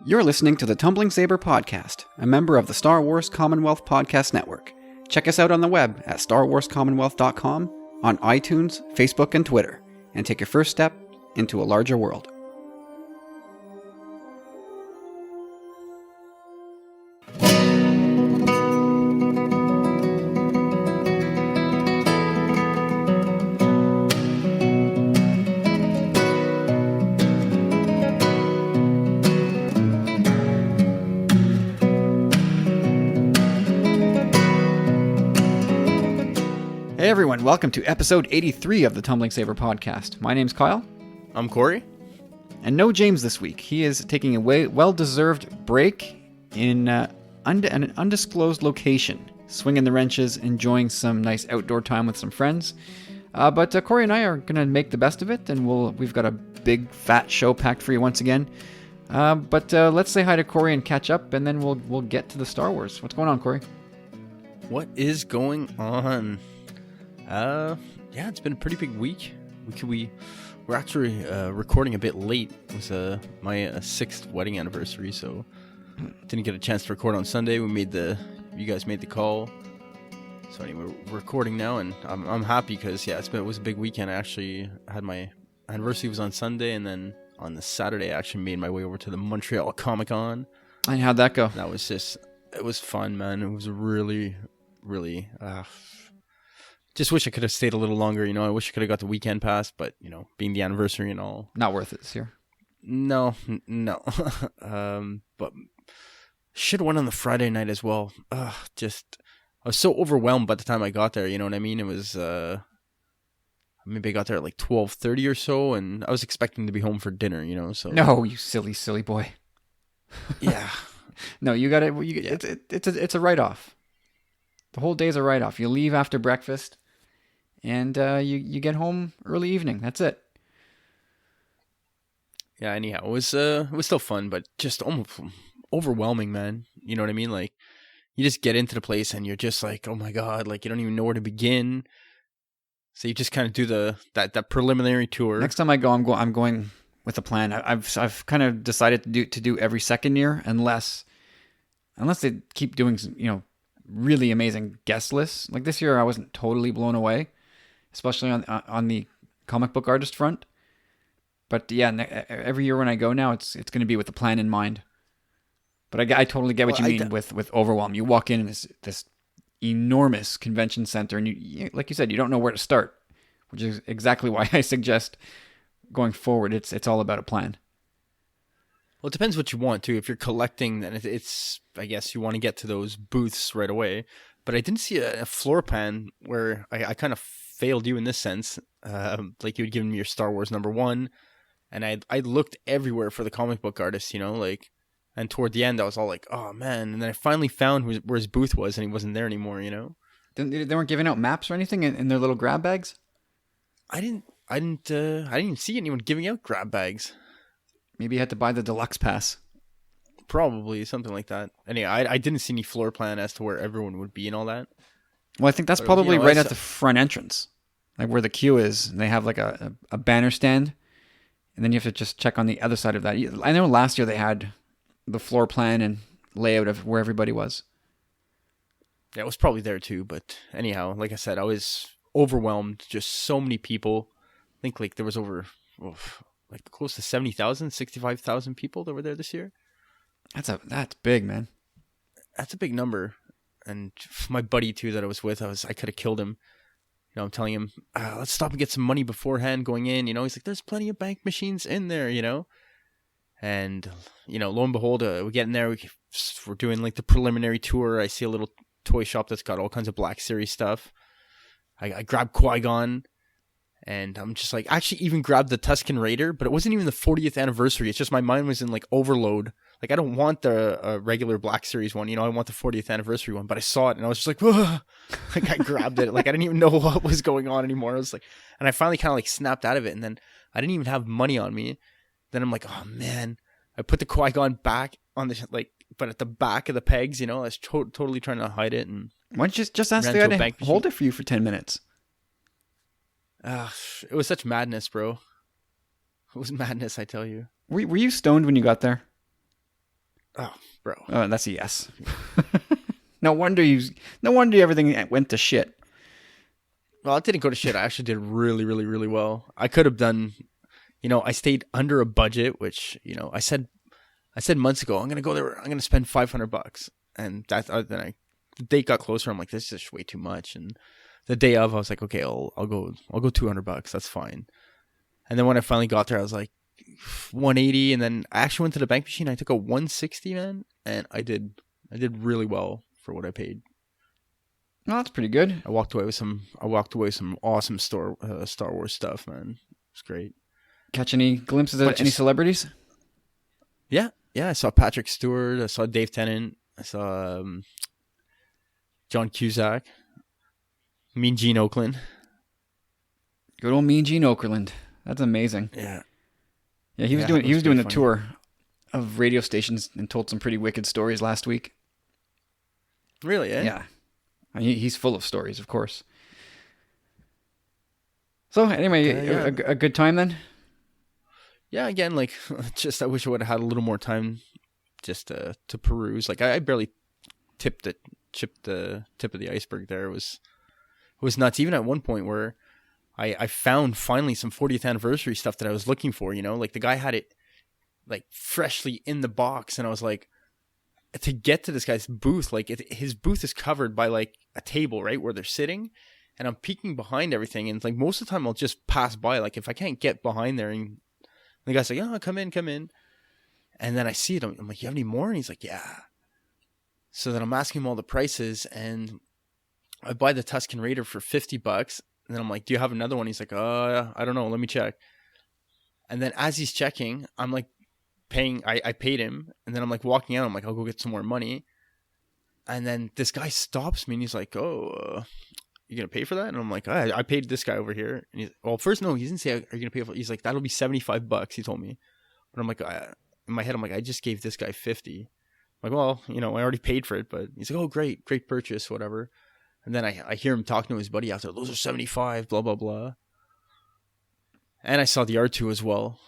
You're listening to the Tumbling Saber Podcast, a member of the Star Wars Commonwealth Podcast Network. Check us out on the web at starwarscommonwealth.com, on iTunes, Facebook, and Twitter, and take your first step into a larger world. Hey everyone, welcome to episode 83 of the Tumbling Saber Podcast. My name's Kyle. I'm Corey. And no James this week. He is taking a well-deserved break in an undisclosed location, swinging the wrenches, enjoying some nice outdoor time with some friends. But Corey and I are going to make the best of it, and we've got a big fat show packed for you once again. But let's say hi to Corey and catch up, and then we'll get to the Star Wars. What's going on, Corey? What is going on? Yeah, it's been a pretty big week. We're actually recording a bit late. It was my 6th wedding anniversary, so didn't get a chance to record on Sunday. You guys made the call. So anyway, we're recording now, and I'm happy because it was a big weekend. I actually had my anniversary was on Sunday, and then on the Saturday I actually made my way over to the Montreal Comic Con. And how'd that go? It was fun, man. It was really, really. Just wish I could have stayed a little longer, I wish I could have got the weekend pass, but, being the anniversary and all. Not worth it this year. No. But should have went on the Friday night as well. I was so overwhelmed by the time I got there, you know what I mean? It was, maybe I got there at like 12:30 or so, and I was expecting to be home for dinner, so. No, you silly boy. Yeah. No, you got it. It's a write-off. The whole day's a write-off. You leave after breakfast. And you get home early evening. That's it. Yeah. Anyhow, it was still fun, but just almost overwhelming, man. You know what I mean? Like, you just get into the place and you're just like, oh my god, like you don't even know where to begin. So you just kind of do that preliminary tour. Next time I go, I'm going with a plan. I've kind of decided to do every second year, unless they keep doing really amazing guest lists. Like this year, I wasn't totally blown away, especially on the comic book artist front. But yeah, every year when I go now, it's going to be with a plan in mind. But I totally get what you mean with overwhelm. You walk in this enormous convention center, and you like you said, you don't know where to start, which is exactly why I suggest going forward. It's all about a plan. Well, it depends what you want too. If you're collecting, then it's I guess you want to get to those booths right away. But I didn't see a floor plan where I kind of failed you in this sense. Like you had given me your Star Wars #1, and I looked everywhere for the comic book artist, and toward the end I was all like, oh man, and then I finally found where his booth was, and he wasn't there anymore, They weren't giving out maps or anything in their little grab bags? I didn't even see anyone giving out grab bags. Maybe you had to buy the deluxe pass. Probably something like that. Anyway, I didn't see any floor plan as to where everyone would be and all that. Well, I think that's probably right at the front entrance, like where the queue is. They have like a banner stand, and then you have to just check on the other side of that. I know last year they had the floor plan and layout of where everybody was. Yeah, it was probably there too. But anyhow, like I said, I was overwhelmed. Just so many people. I think like there was over like close to 70,000, 65,000 people that were there this year. That's big, man. That's a big number. And my buddy too that I was with, I could have killed him. I'm telling him, let's stop and get some money beforehand going in. He's like, there's plenty of bank machines in there, And, lo and behold, we get in there. We're doing like the preliminary tour. I see a little toy shop that's got all kinds of Black Series stuff. I grab Qui-Gon. And I'm just like, I actually even grabbed the Tusken Raider, but it wasn't even the 40th anniversary. It's just my mind was in like overload. Like, I don't want the regular Black Series one, I want the 40th anniversary one, but I saw it and I was just like, whoa! Like I grabbed it. Like I didn't even know what was going on anymore. I was like, and I finally kind of like snapped out of it. And then I didn't even have money on me. Then I'm like, oh man, I put the Qui-Gon back on the, but at the back of the pegs, I was totally trying to hide it. And why don't you just ask the guy to hold it for you for 10 minutes? It was such madness, bro. It was madness, I tell you. Were you stoned when you got there? Oh, bro. Oh, that's a yes. No wonder everything went to shit. Well, it didn't go to shit. I actually did really, really, really well. I could have done, I stayed under a budget, which, I said months ago, I'm going to go there. I'm going to spend $500. And the date got closer. I'm like, this is just way too much. And the day of, I was like, okay, I'll go $200. That's fine. And then when I finally got there, I was like 180. And then I actually went to the bank machine. I took a 160, man. And I did really well for what I paid. No, that's pretty good. I walked away with some awesome Star Wars stuff, man. It's great. Catch any glimpses of any celebrities? Yeah. I saw Patrick Stewart. I saw Dave Tennant. I saw John Cusack. Mean Gene Okerlund. Good old Mean Gene Okerlund. That's amazing. Yeah. Yeah, he was doing a tour of radio stations and told some pretty wicked stories last week. Really? Eh? Yeah. He's full of stories, of course. So anyway, a good time then? Yeah, again, like, just I wish I would have had a little more time just to peruse. Like, I barely chipped the tip of the iceberg there. It was nuts. Even at one point where I found finally some 40th anniversary stuff that I was looking for, like the guy had it like freshly in the box, and I was like, to get to this guy's booth, like his booth is covered by like a table, right, where they're sitting, and I'm peeking behind everything, and like most of the time I'll just pass by, like if I can't get behind there, and the guy's like, oh, come in, and then I see it, I'm like, you have any more? And he's like, yeah. So then I'm asking him all the prices, and I buy the Tusken Raider for $50, and then I'm like, do you have another one? He's like, I don't know, let me check. And then as he's checking, I'm like paying, I paid him, and then I'm like walking out, I'm like, I'll go get some more money. And then this guy stops me, and he's like, oh, you gonna pay for that? And I'm like, I paid this guy over here. And first, no, he didn't say, are you gonna pay for it? He's like, that'll be $75, he told me. But I'm like, in my head, I'm like, I just gave this guy 50. I'm like, well, I already paid for it. But he's like, oh, great purchase, whatever. And then I hear him talking to his buddy out there, those are 75, blah, blah, blah. And I saw the R2 as well.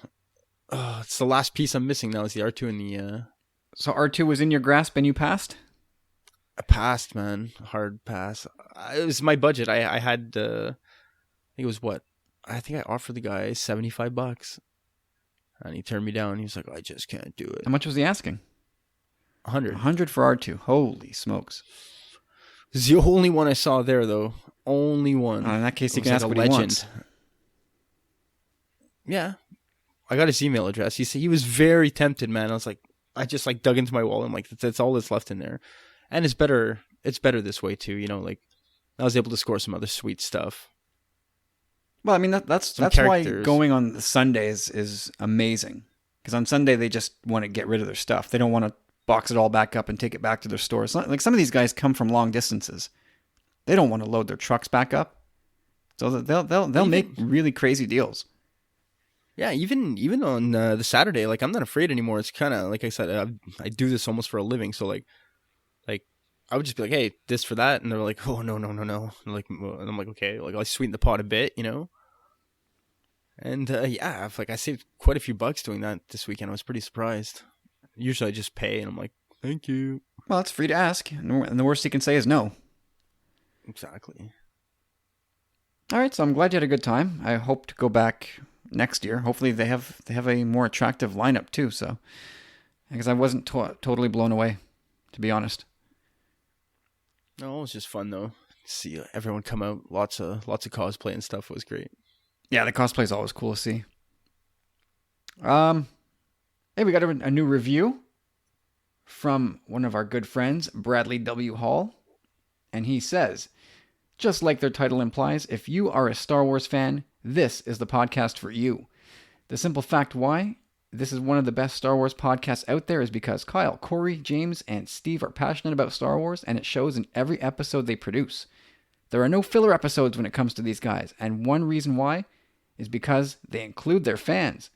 Oh, it's the last piece I'm missing now is the R2 and the... So R2 was in your grasp and you passed? I passed, man. Hard pass. It was my budget. I had, I think it was what? I think I offered the guy $75. And he turned me down. He was like, I just can't do it. How much was he asking? 100. 100 for R2. Holy smokes. It's the only one I saw there, though. Only one. In that case, he can ask what he wants. Yeah. I got his email address. He was very tempted, man. I just like dug into my wallet. I'm like, that's all that's left in there. And it's better this way too, like I was able to score some other sweet stuff. Well, I mean that's why going on the Sundays is amazing. Because on Sunday they just want to get rid of their stuff. They don't want to box it all back up and take it back to their store. It's not, like some of these guys come from long distances. They don't want to load their trucks back up. So they'll make really crazy deals. Yeah, even on the Saturday, like I'm not afraid anymore. It's kind of like I said, I do this almost for a living. So like I would just be like, hey, this for that, and they're like, oh no. And I'm like, okay, like I'll sweeten the pot a bit, And yeah, I saved quite a few bucks doing that this weekend. I was pretty surprised. Usually I just pay, and I'm like, thank you. Well, it's free to ask, and the worst he can say is no. Exactly. All right, so I'm glad you had a good time. I hope to go back next year. Hopefully they have a more attractive lineup too. So, because I wasn't totally blown away, to be honest. No, it was just fun though. See everyone come out, lots of cosplay and stuff. It was great. Yeah, the cosplay is always cool to see. Hey, we got a new review from one of our good friends, Bradley W. Hall, and he says, just like their title implies, if you are a Star Wars fan, this is the podcast for you. The simple fact why this is one of the best Star Wars podcasts out there is because Kyle, Corey, James, and Steve are passionate about Star Wars, and it shows in every episode they produce. There are no filler episodes when it comes to these guys, and one reason why is because they include their fans.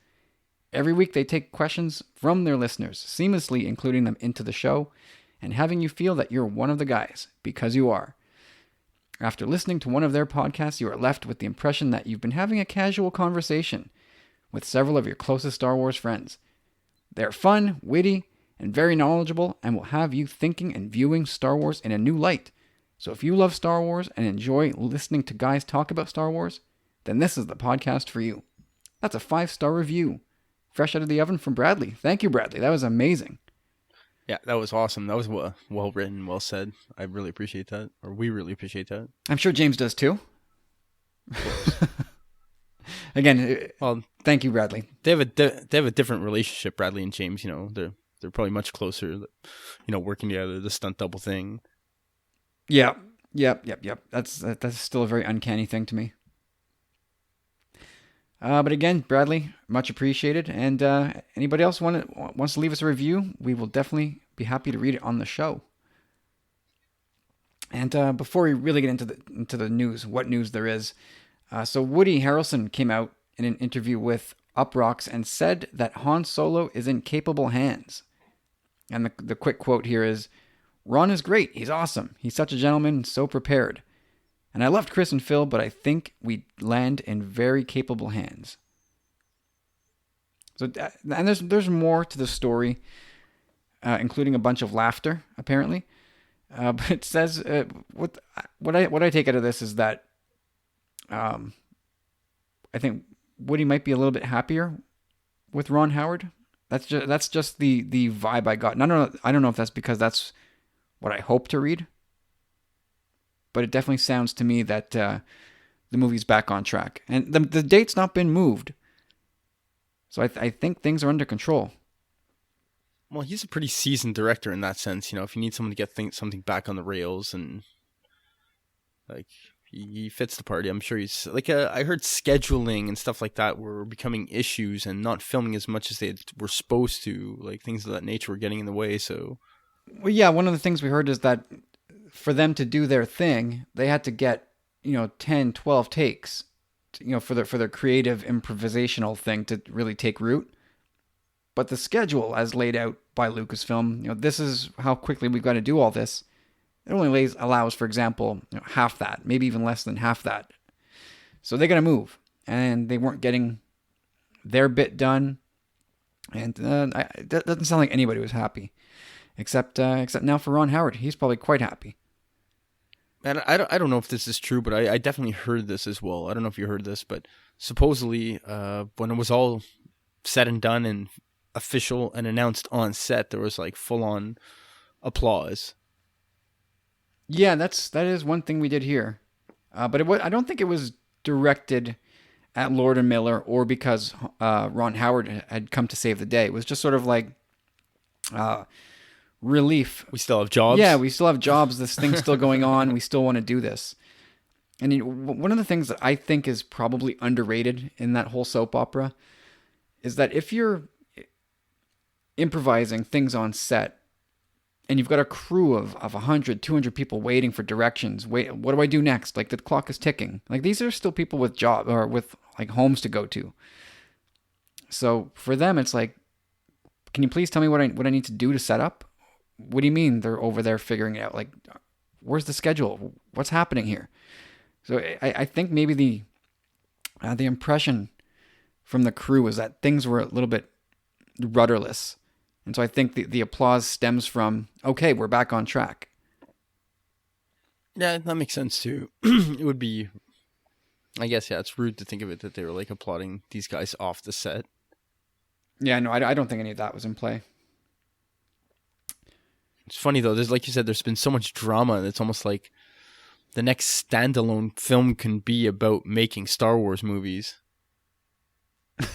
Every week they take questions from their listeners, seamlessly including them into the show, and having you feel that you're one of the guys, because you are. After listening to one of their podcasts, you are left with the impression that you've been having a casual conversation with several of your closest Star Wars friends. They're fun, witty, and very knowledgeable and will have you thinking and viewing Star Wars in a new light. So if you love Star Wars and enjoy listening to guys talk about Star Wars, then this is the podcast for you. That's a 5-star review. Fresh out of the oven from Bradley. Thank you, Bradley. That was amazing. Yeah, that was awesome. That was well written, well said. I really appreciate that, or we really appreciate that. I'm sure James does too. Again, well, thank you, Bradley. They have a different relationship, Bradley and James. You know, they're probably much closer. You know, working together, the stunt double thing. Yeah, yep. That's still a very uncanny thing to me. But again, Bradley, much appreciated. And anybody else wants to leave us a review, we will definitely be happy to read it on the show. And before we really get into the news, what news there is, so Woody Harrelson came out in an interview with Uproxx and said that Han Solo is in capable hands. And the quick quote here is, "Ron is great. He's awesome. He's such a gentleman and so prepared. And I loved Chris and Phil, but I think we land in very capable hands." So, and there's more to the story, including a bunch of laughter, apparently. But it says what I take out of this is that I think Woody might be a little bit happier with Ron Howard. That's just the vibe I got. And I don't know if that's because that's what I hope to read, but it definitely sounds to me that the movie's back on track, and the date's not been moved. So I think things are under control. Well, he's a pretty seasoned director in that sense. You know, if you need someone to get something back on the rails, and like he fits the party. I'm sure he's like I heard scheduling and stuff like that were becoming issues, and not filming as much as they were supposed to. Like things of that nature were getting in the way. So, well, yeah, one of the things we heard is that for them to do their thing, they had to get 10, 12 takes, for their creative improvisational thing to really take root. But the schedule, as laid out by Lucasfilm, this is how quickly we've got to do all this. It only allows, for example, half that, maybe even less than half that. So they got to move, and they weren't getting their bit done. And that doesn't sound like anybody was happy, except now for Ron Howard. He's probably quite happy. And I don't know if this is true, but I definitely heard this as well. I don't know if you heard this, but supposedly when it was all said and done and official and announced on set, there was like full on applause. Yeah, that is one thing we did hear, but I don't think it was directed at Lord and Miller or because Ron Howard had come to save the day. It was just sort of like relief. We still have jobs. Yeah, we still have jobs. This thing's still going on. We still want to do this. And one of the things that I think is probably underrated in that whole soap opera is that if you're improvising things on set and you've got a crew of 100, 200 people waiting for directions, what do I do next? Like the clock is ticking. Like these are still people with job or with like homes to go to. So for them, it's like, can you please tell me what I need to do to set up? What do you mean they're over there figuring it out? Like, where's the schedule? What's happening here? So I think maybe the impression from the crew is that things were a little bit rudderless. And so I think the applause stems from, okay, we're back on track. Yeah, that makes sense too. It would be, I guess, yeah, it's rude to think of it that they were like applauding these guys off the set. Yeah, no, I don't think any of that was in play. It's funny though, like you said, there's been so much drama. It's almost like the next standalone film can be about making Star Wars movies. Who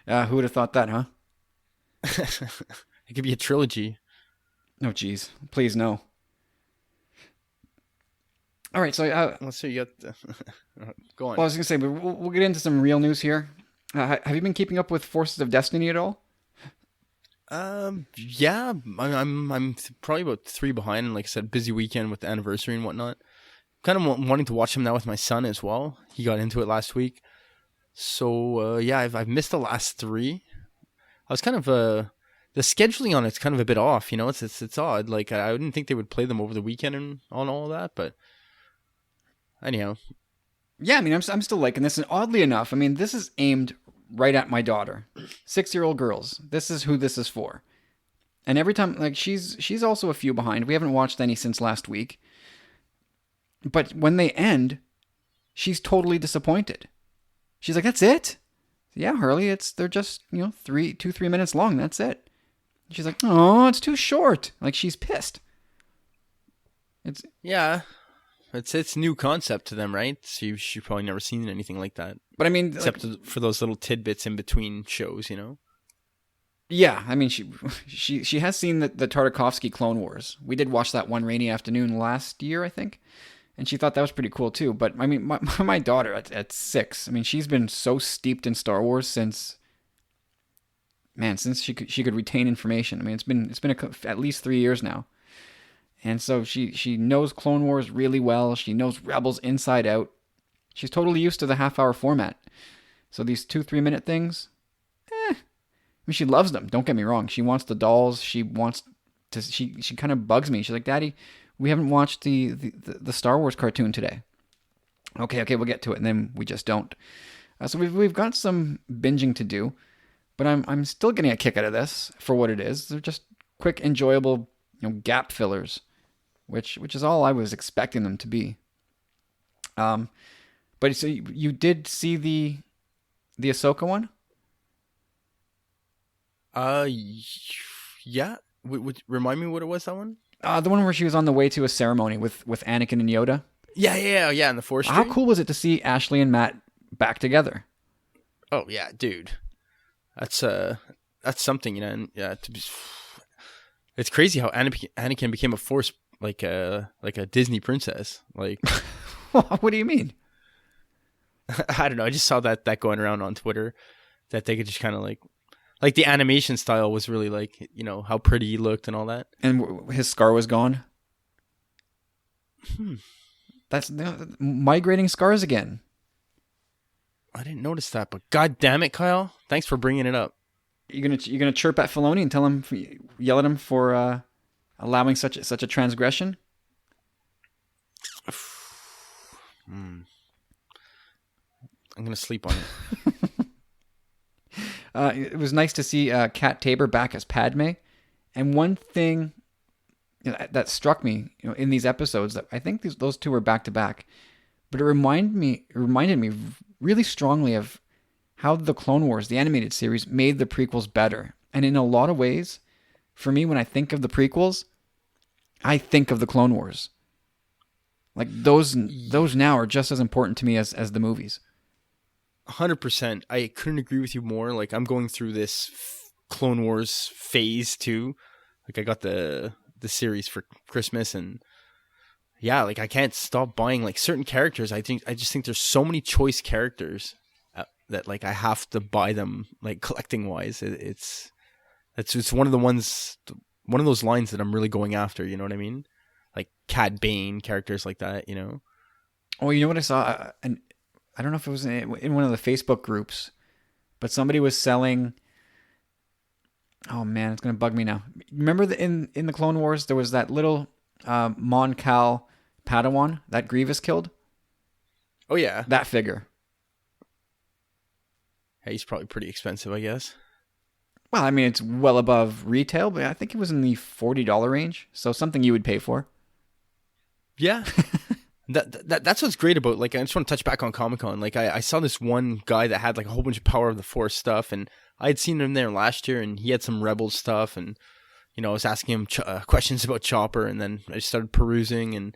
would have thought that, huh? It could be a trilogy. No, geez. Please, no. All right, so... let's see, you got... Go on. Well, I was going to say, but we'll get into some real news here. Have you been keeping up with Forces of Destiny at all? Yeah, I'm probably about 3 behind, and like I said, busy weekend with the anniversary and whatnot. Kind of wanting to watch him now with my son as well. He got into it last week, so yeah, I've missed the last 3. I was kind of the scheduling on it's kind of a bit off, It's odd. Like I didn't think they would play them over the weekend and on all that, but anyhow. Yeah, I mean, I'm still liking this, and oddly enough, I mean, this is aimed right at my daughter. 6-year-old girls. This is who this is for. And every time, like, she's also a few behind. We haven't watched any since last week. But when they end, she's totally disappointed. She's like, "That's it?" "Yeah, Hurley, they're just, 2-3 minutes long. That's it." She's like, "Oh, it's too short." Like, she's pissed. Yeah. It's new concept to them, right? So you've probably never seen anything like that. But I mean, except for those little tidbits in between shows, Yeah, I mean, she has seen the Tartakovsky Clone Wars. We did watch that one rainy afternoon last year, I think, and she thought that was pretty cool too. But I mean, my daughter at 6, I mean, she's been so steeped in Star Wars since she could retain information. I mean, it's been at least 3 years now. And so she knows Clone Wars really well. She knows Rebels inside out. She's totally used to the half-hour format. So these 2-3 minute things, I mean, she loves them. Don't get me wrong. She wants the dolls. She wants to. She kind of bugs me. She's like, "Daddy, we haven't watched the Star Wars cartoon today." Okay, we'll get to it, and then we just don't. So we've got some binging to do, but I'm still getting a kick out of this for what it is. They're just quick, enjoyable, gap fillers, which is all I was expecting them to be. But so you did see the Ahsoka one? Yeah. Would remind me what it was, that one? The one where she was on the way to a ceremony with Anakin and Yoda. Yeah. In the Force. How cool was it to see Ashley and Matt back together? Oh yeah, dude. That's something, and yeah. It's crazy how Anakin became a Force like a Disney princess. Like, what do you mean? I don't know. I just saw that going around on Twitter, that they could just kind of like the animation style was really like, how pretty he looked and all that. And his scar was gone. That's migrating scars again. I didn't notice that, but god damn it, Kyle! Thanks for bringing it up. You're gonna chirp at Filoni and yell at him for allowing such a transgression. I'm gonna sleep on it. It was nice to see Kat Tabor back as Padme, and one thing that struck me, in these episodes, that I think those two were back to back, but it reminded me really strongly of how the Clone Wars, the animated series, made the prequels better. And in a lot of ways, for me, when I think of the prequels, I think of the Clone Wars. Like, those now are just as important to me as the movies. 100%. I couldn't agree with you more. Like, I'm going through this Clone Wars phase too. Like, I got the series for Christmas, and yeah, like, I can't stop buying like certain characters. I just think there's so many choice characters that like I have to buy them, like, collecting wise. It's one of those lines that I'm really going after. You know what I mean? Like Cad Bane, characters like that. Oh, you know what I saw? And I don't know if it was in one of the Facebook groups, but somebody was selling. Oh man, it's gonna bug me now. Remember in the Clone Wars there was that little Mon Cal Padawan that Grievous killed? Oh yeah, that figure. Hey, he's probably pretty expensive, I guess. Well, I mean, it's well above retail, but I think it was in the $40 range, so something you would pay for. Yeah. That's what's great about, like, I just want to touch back on Comic-Con. Like, I saw this one guy that had like a whole bunch of Power of the Force stuff, and I had seen him there last year, and he had some Rebels stuff, and I was asking him questions about Chopper, and then I just started perusing, and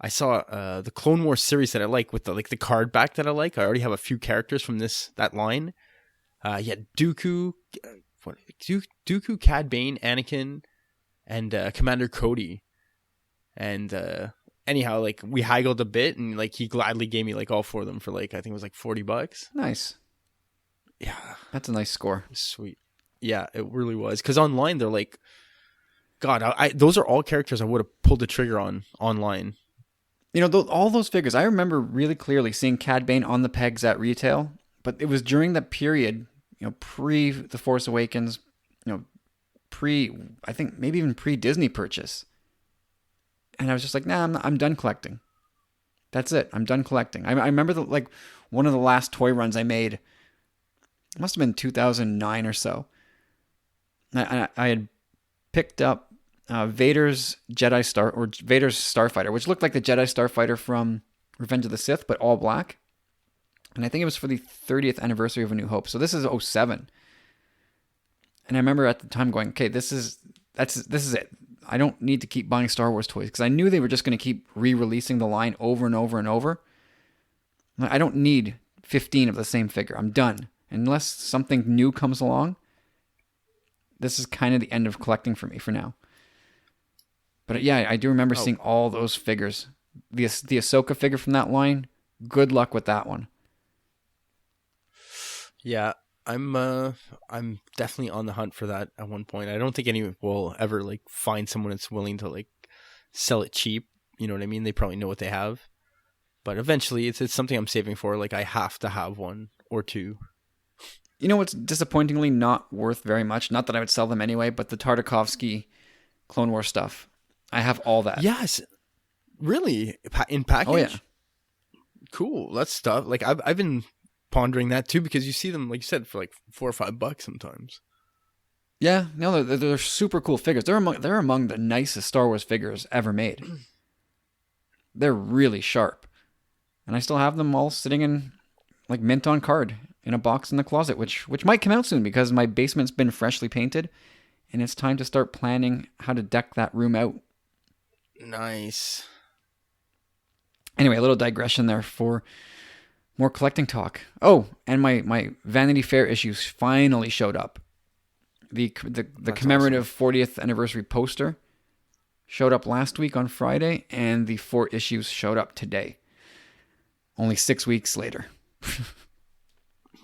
I saw the Clone Wars series that I like with the card back that I like. I already have a few characters from that line. Yeah, Dooku, Cad Bane, Anakin, and Commander Cody, and anyhow, like, we haggled a bit, and like he gladly gave me like all four of them for like, I think it was like $40. Nice. Yeah, that's a nice score. Sweet. Yeah, it really was. Because online they're like, God, those are all characters I would have pulled the trigger on online. All those figures, I remember really clearly seeing Cad Bane on the pegs at retail, but it was during that period, pre The Force Awakens, I think maybe even pre-Disney purchase. And I was just like, nah, I'm done collecting. That's it. I'm done collecting. I remember one of the last toy runs I made, It must have been 2009 or so. I had picked up Vader's Vader's Starfighter, which looked like the Jedi Starfighter from Revenge of the Sith, but all black. And I think it was for the 30th anniversary of A New Hope. So this is '07. And I remember at the time going, okay, this is it. I don't need to keep buying Star Wars toys because I knew they were just going to keep re-releasing the line over and over and over. I don't need 15 of the same figure. I'm done. Unless something new comes along, this is kind of the end of collecting for me for now. But yeah, I do remember seeing all those figures. The Ahsoka figure from that line, good luck with that one. Yeah, I'm definitely on the hunt for that at one point. I don't think anyone will ever like find someone that's willing to like sell it cheap. You know what I mean? They probably know what they have. But eventually it's something I'm saving for. Like I have to have one or two. You know what's disappointingly not worth very much? Not that I would sell them anyway, but the Tartakovsky Clone Wars stuff. I have all that. Yes. Really? In package? Oh, yeah. Cool. That's stuff. Like I've been pondering that too because you see them, like you said, for like $4 or $5 sometimes. Yeah, no, they're super cool figures. They're among the nicest Star Wars figures ever made. They're really sharp. And I still have them all sitting in like mint on card in a box in the closet, which might come out soon because my basement's been freshly painted and it's time to start planning how to deck that room out. Nice. Anyway, a little digression there for more collecting talk. Oh, and my Vanity Fair issues finally showed up. The commemorative awesome. 40th anniversary poster showed up last week on Friday, and the 4 issues showed up today. Only 6 weeks later.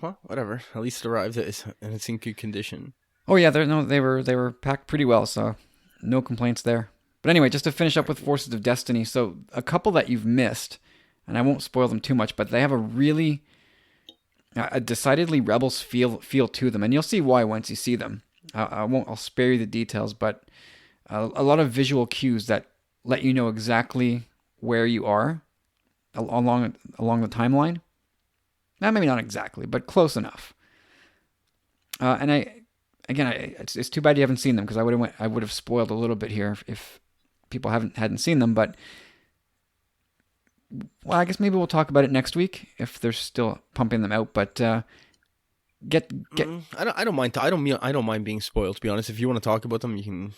Well, whatever. At least it arrived and it's in good condition. Oh yeah, they were packed pretty well, so no complaints there. But anyway, just to finish up with Forces of Destiny, so a couple that you've missed, and I won't spoil them too much, but they have a decidedly Rebels feel to them, and you'll see why once you see them. I'll spare you the details, but a lot of visual cues that let you know exactly where you are along the timeline. Now, maybe not exactly, but close enough. And it's too bad you haven't seen them because I would have spoiled a little bit here if people hadn't seen them. But well, I guess maybe we'll talk about it next week if they're still pumping them out. But get. I don't mind. I don't mind being spoiled. To be honest, if you want to talk about them, you can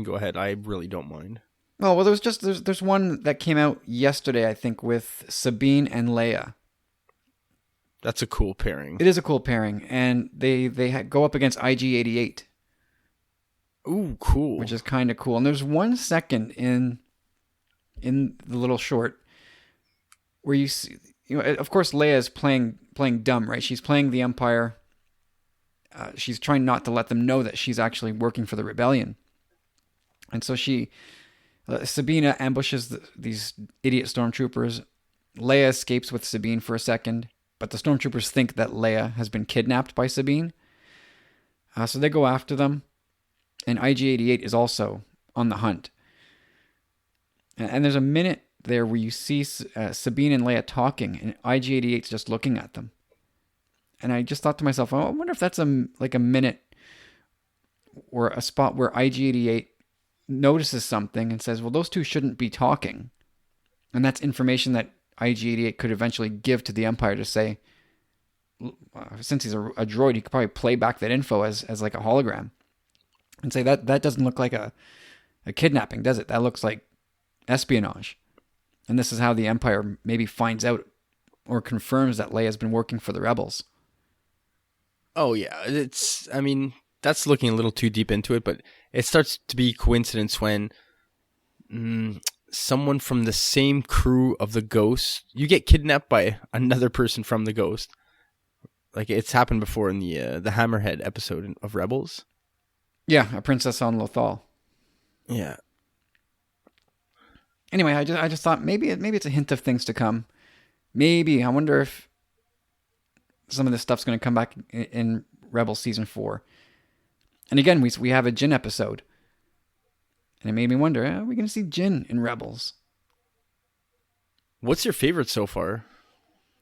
go ahead. I really don't mind. Oh well, there's one that came out yesterday, I think, with Sabine and Leia. That's a cool pairing. It is a cool pairing, and they go up against IG-88. Ooh, cool! Which is kind of cool. And there's 1 second in the little short where you see, of course, Leia is playing dumb, right? She's playing the Empire. She's trying not to let them know that she's actually working for the rebellion, and so Sabine ambushes these idiot stormtroopers. Leia escapes with Sabine for a second. But the stormtroopers think that Leia has been kidnapped by Sabine. So they go after them. And IG-88 is also on the hunt. And there's a minute there where you see Sabine and Leia talking. And IG-88's just looking at them. And I just thought to myself, I wonder if that's a minute or a spot where IG-88 notices something and says, well, those two shouldn't be talking. And that's information that IG-88 could eventually give to the Empire to say, since he's a droid, he could probably play back that info as like a hologram and say that doesn't look like a kidnapping, does it? That looks like espionage. And this is how the Empire maybe finds out or confirms that Leia's been working for the rebels. Oh yeah, that's looking a little too deep into it, but it starts to be coincidence when someone from the same crew of the Ghost, you get kidnapped by another person from the Ghost. Like it's happened before in the Hammerhead episode of Rebels. Yeah, a princess on Lothal. Yeah. Anyway, I just thought maybe it's a hint of things to come. Maybe I wonder if some of this stuff's going to come back in Rebels season 4. And again, we have a Jyn episode. And it made me wonder, are we going to see Jyn in Rebels? What's your favorite so far?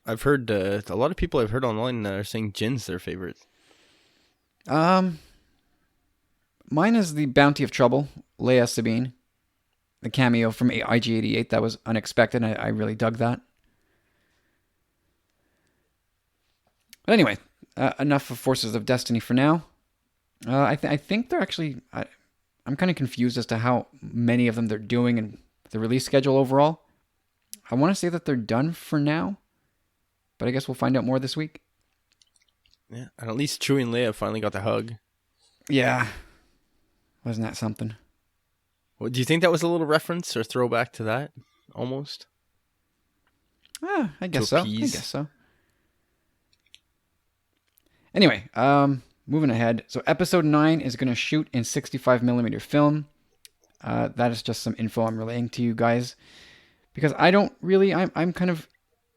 I've heard a lot of people I've heard online are saying Jin's their favorite. Mine is the Bounty of Trouble, Leia Sabine, the cameo from IG-88. That was unexpected. I really dug that. But anyway, enough of Forces of Destiny for now. I think they're actually... I'm kind of confused as to how many of them they're doing and the release schedule overall. I want to say that they're done for now, but I guess we'll find out more this week. Yeah, and at least Chewie and Leia finally got the hug. Yeah. Wasn't that something? Well, do you think that was a little reference or throwback to that? Almost? I guess so. I guess so. Anyway, moving ahead. So episode 9 is going to shoot in 65mm film. That is just some info I'm relaying to you guys. Because I don't really... I'm kind of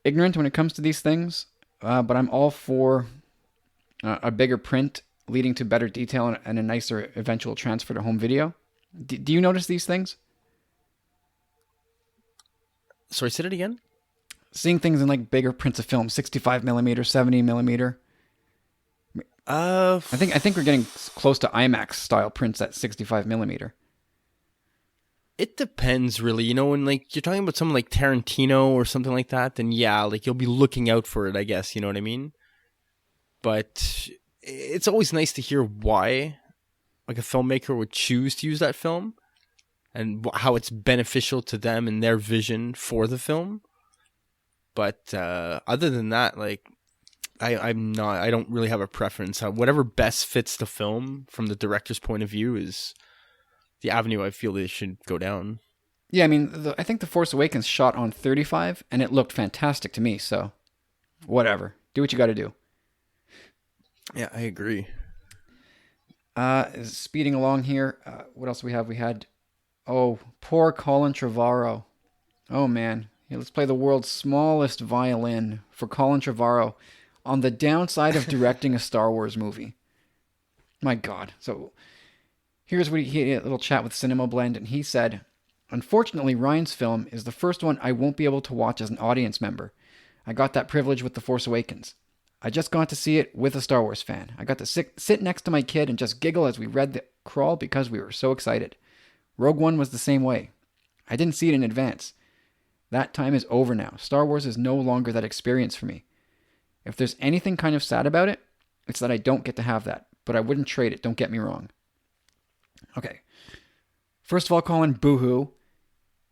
ignorant when it comes to these things. But I'm all for a bigger print leading to better detail and a nicer eventual transfer to home video. Do you notice these things? Sorry, say it again? Seeing things in like bigger prints of film, 65mm, 70mm. I think we're getting close to IMAX style prints at 65mm. It depends, really. You know, when like you're talking about someone like Tarantino or something like that, then yeah, like you'll be looking out for it, I guess. You know what I mean? But it's always nice to hear why, like a filmmaker would choose to use that film, and how it's beneficial to them and their vision for the film. But other than that, like. I don't really have a preference. Whatever best fits the film from the director's point of view is the avenue I feel they should go down. Yeah, I mean, I think The Force Awakens shot on 35, and it looked fantastic to me, so whatever. Do what you got to do. Yeah, I agree. Speeding along here, what else do we have? We had, poor Colin Trevorrow. Oh, man. Yeah, let's play the world's smallest violin for Colin Trevorrow. On the downside of directing a Star Wars movie. My God. So here's what he had a little chat with Cinema Blend, and he said, "Unfortunately, Ryan's film is the first one I won't be able to watch as an audience member. I got that privilege with The Force Awakens. I just got to see it with a Star Wars fan. I got to sit next to my kid and just giggle as we read the crawl because we were so excited. Rogue One was the same way. I didn't see it in advance. That time is over now. Star Wars is no longer that experience for me. If there's anything kind of sad about it, it's that I don't get to have that. But I wouldn't trade it, don't get me wrong." Okay. First of all, Colin, boo-hoo.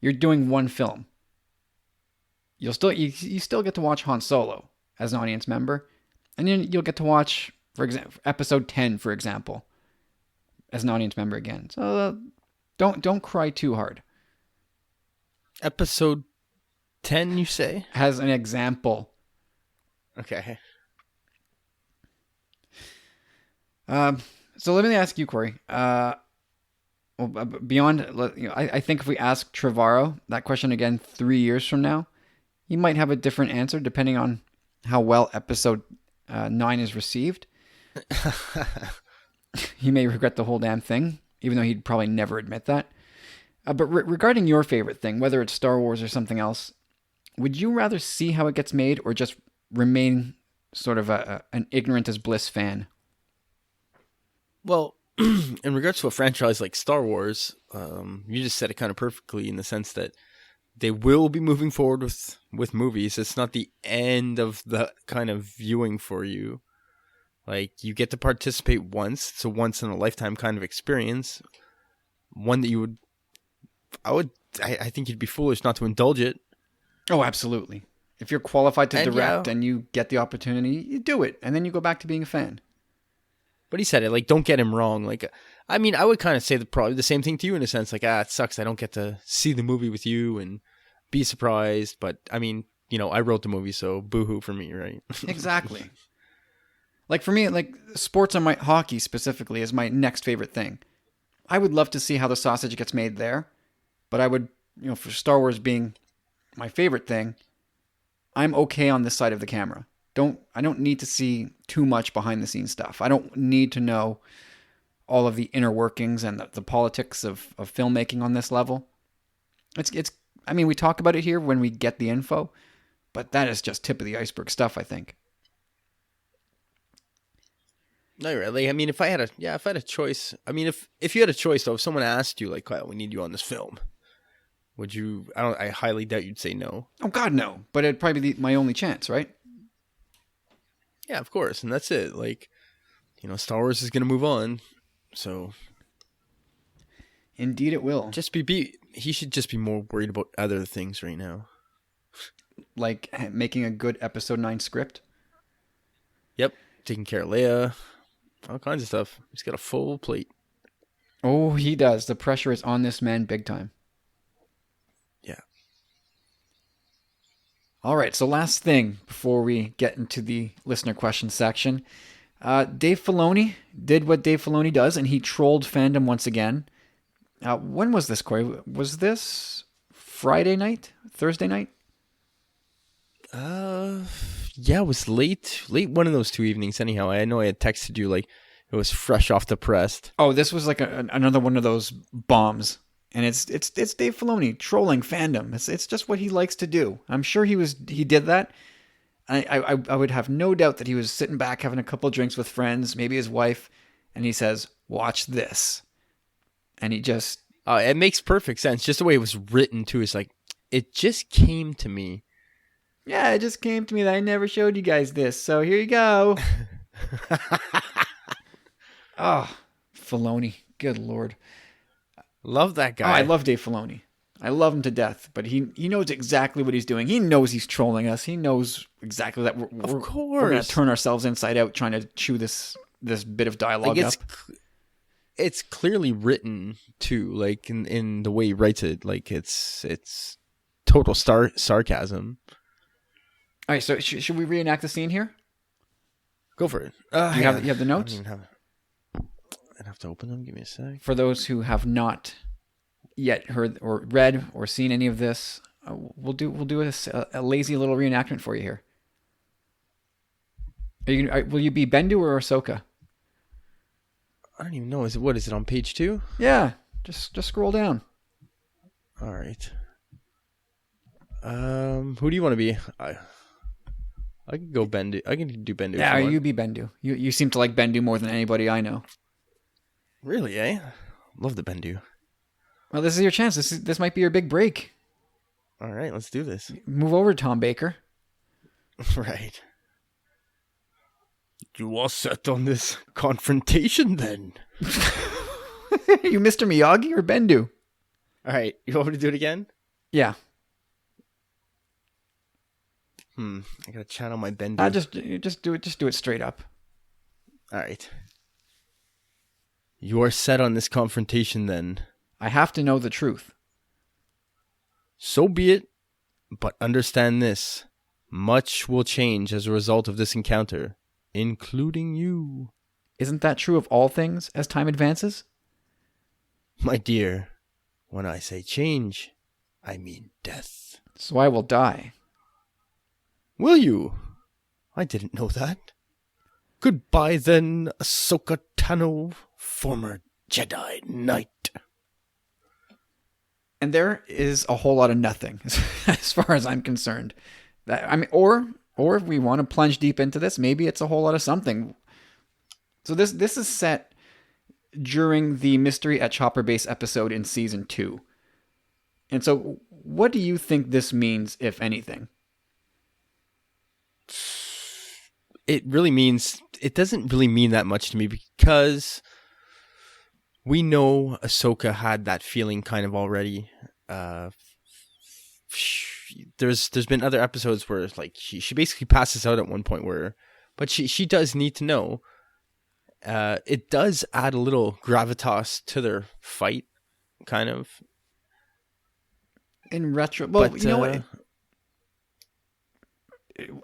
You're doing one film. You still get to watch Han Solo as an audience member. And then you'll get to watch, for example, episode 10, for example, as an audience member again. So don't cry too hard. Episode 10, you say? As an example. Okay. So let me ask you, Corey. Beyond, I think if we ask Trevorrow that question again 3 years from now, he might have a different answer depending on how well episode 9 is received. He may regret the whole damn thing, even though he'd probably never admit that. But regarding your favorite thing, whether it's Star Wars or something else, would you rather see how it gets made or just remain sort of an ignorant as bliss fan? Well, in regards to a franchise like Star Wars, you just said it kind of perfectly in the sense that they will be moving forward with movies. It's not the end of the kind of viewing for you. Like, you get to participate once. It's a once in a lifetime kind of experience. One that I think you'd be foolish not to indulge it. Oh, absolutely. If you're qualified to direct and you get the opportunity, you do it. And then you go back to being a fan. But he said it, like, don't get him wrong. Like, I mean, I would kind of say probably the same thing to you in a sense. Like, it sucks I don't get to see the movie with you and be surprised. But, I mean, I wrote the movie, so boo-hoo for me, right? Exactly. Like, for me, like, sports on hockey specifically is my next favorite thing. I would love to see how the sausage gets made there. But I would, for Star Wars being my favorite thing, I'm okay on this side of the camera. I don't need to see too much behind the scenes stuff. I don't need to know all of the inner workings and the politics of filmmaking on this level. I mean, we talk about it here when we get the info, but that is just tip of the iceberg stuff, I think. No, you're right. Like, I mean, if I had a choice, I mean, if you had a choice though, if someone asked you like, Kyle, we need you on this film, would you? I highly doubt you'd say no. Oh God, no! But it'd probably be my only chance, right? Yeah, of course, and that's it. Like, Star Wars is gonna move on, so Indeed, it will. he should just be more worried about other things right now. Like making a good Episode 9 script. Yep, taking care of Leia, all kinds of stuff. He's got a full plate. Oh, he does. The pressure is on this man big time. Yeah. All right, so last thing before we get into the listener question section. Dave Filoni did what Dave Filoni does, and he trolled fandom once again. When was this, Corey? Was this Friday night? Thursday night? Yeah, it was late one of those 2 evenings. Anyhow, I know I had texted you like it was fresh off the press. Oh, this was like another one of those bombs, and it's Dave Filoni trolling fandom. It's just what he likes to do. I'm sure he did that. I would have no doubt that he was sitting back having a couple of drinks with friends, maybe his wife, and he says, "Watch this," and he just it makes perfect sense. Just the way it was written too. It's like it just came to me. Yeah, it just came to me that I never showed you guys this, so here you go. Oh, Filoni. Good Lord. Love that guy. Oh, I love Dave Filoni. I love him to death, but he knows exactly what he's doing. He knows he's trolling us. He knows exactly that we're going to turn ourselves inside out trying to chew this bit of dialogue like up. It's clearly written too, like in the way he writes it. Like it's total sarcasm. All right, so should we reenact the scene here? Go for it. You have the notes? I'd have to open them. Give me a sec. For those who have not yet heard or read or seen any of this, we'll do a lazy little reenactment for you here. Will you be Bendu or Ahsoka? I don't even know. Is it on page 2? Yeah, just scroll down. All right. Who do you want to be? I can go Bendu. I can do Bendu. Yeah, you be Bendu. You seem to like Bendu more than anybody I know. Really, eh? Love the Bendu. Well, this is your chance. This might be your big break. All right, let's do this. Move over, Tom Baker. Right. You are set on this confrontation, then. You Mr. Miyagi or Bendu? All right, you want me to do it again? Yeah. I gotta channel my Bendu. Just do it. Just do it straight up. All right. You are set on this confrontation, then. I have to know the truth. So be it, but understand this. Much will change as a result of this encounter, including you. Isn't that true of all things as time advances? My dear, when I say change, I mean death. So I will die. Will you? I didn't know that. Goodbye then, Ahsoka Tano, former Jedi Knight. And there is a whole lot of nothing, as far as I'm concerned. Or if we want to plunge deep into this, maybe it's a whole lot of something. So this is set during the Mystery at Chopper Base episode in season 2. And so, what do you think this means, if anything? It doesn't really mean that much to me because we know Ahsoka had that feeling kind of already. There's been other episodes where like she basically passes out at one point but she does need to know. It does add a little gravitas to their fight, kind of. In retro, well, you know what?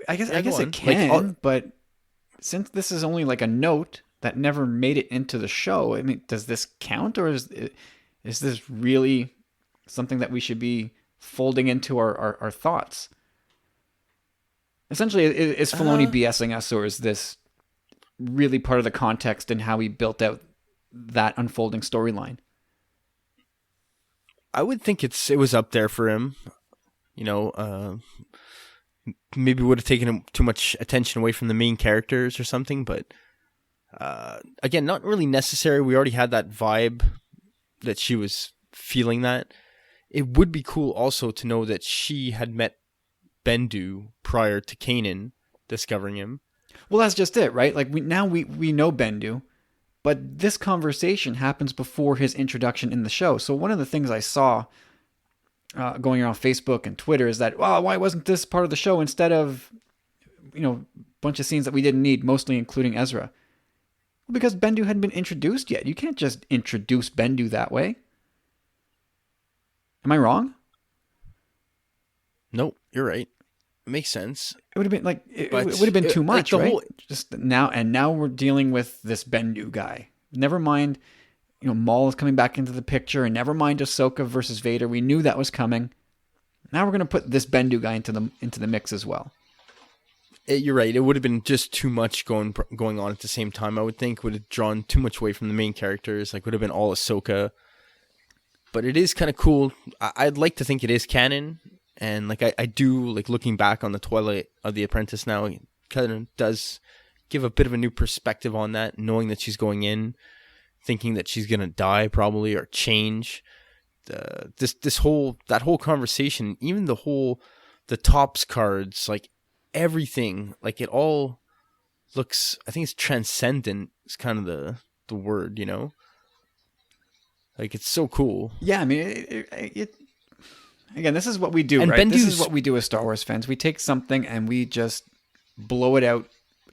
I guess it can, but since this is only like a note that never made it into the show, I mean, does this count, or is this really something that we should be folding into our thoughts? Essentially, is Filoni BSing us, or is this really part of the context and how he built out that unfolding storyline? I would think it was up there for him. maybe would have taken too much attention away from the main characters or something. But again, not really necessary. We already had that vibe that she was feeling that. It would be cool also to know that she had met Bendu prior to Kanan discovering him. Well, that's just it, right? Like we know Bendu, but this conversation happens before his introduction in the show. So one of the things I saw going around Facebook and Twitter is that, well, why wasn't this part of the show instead of, a bunch of scenes that we didn't need, mostly including Ezra? Well, because Bendu hadn't been introduced yet. You can't just introduce Bendu that way. Am I wrong? Nope, you're right. It makes sense. It would have been like it would have been too much, like right? Just now we're dealing with this Bendu guy. Never mind, Maul is coming back into the picture, and never mind Ahsoka versus Vader. We knew that was coming. Now we're going to put this Bendu guy into the mix as well. You're right. It would have been just too much going on at the same time. I would think would have drawn too much away from the main characters. Like would have been all Ahsoka. But it is kind of cool. I'd like to think it is canon, and like I do like looking back on the Twilight of the Apprentice now. It kind of does give a bit of a new perspective on that, knowing that she's going in, thinking that she's gonna die probably or change. That whole conversation, even the tops cards, like everything, like it all looks. I think it's transcendent. Is kind of the word, Like it's so cool. Yeah, I mean, it again, this is what we do, and right? Bendu's, this is what we do as Star Wars fans. We take something and we just blow it out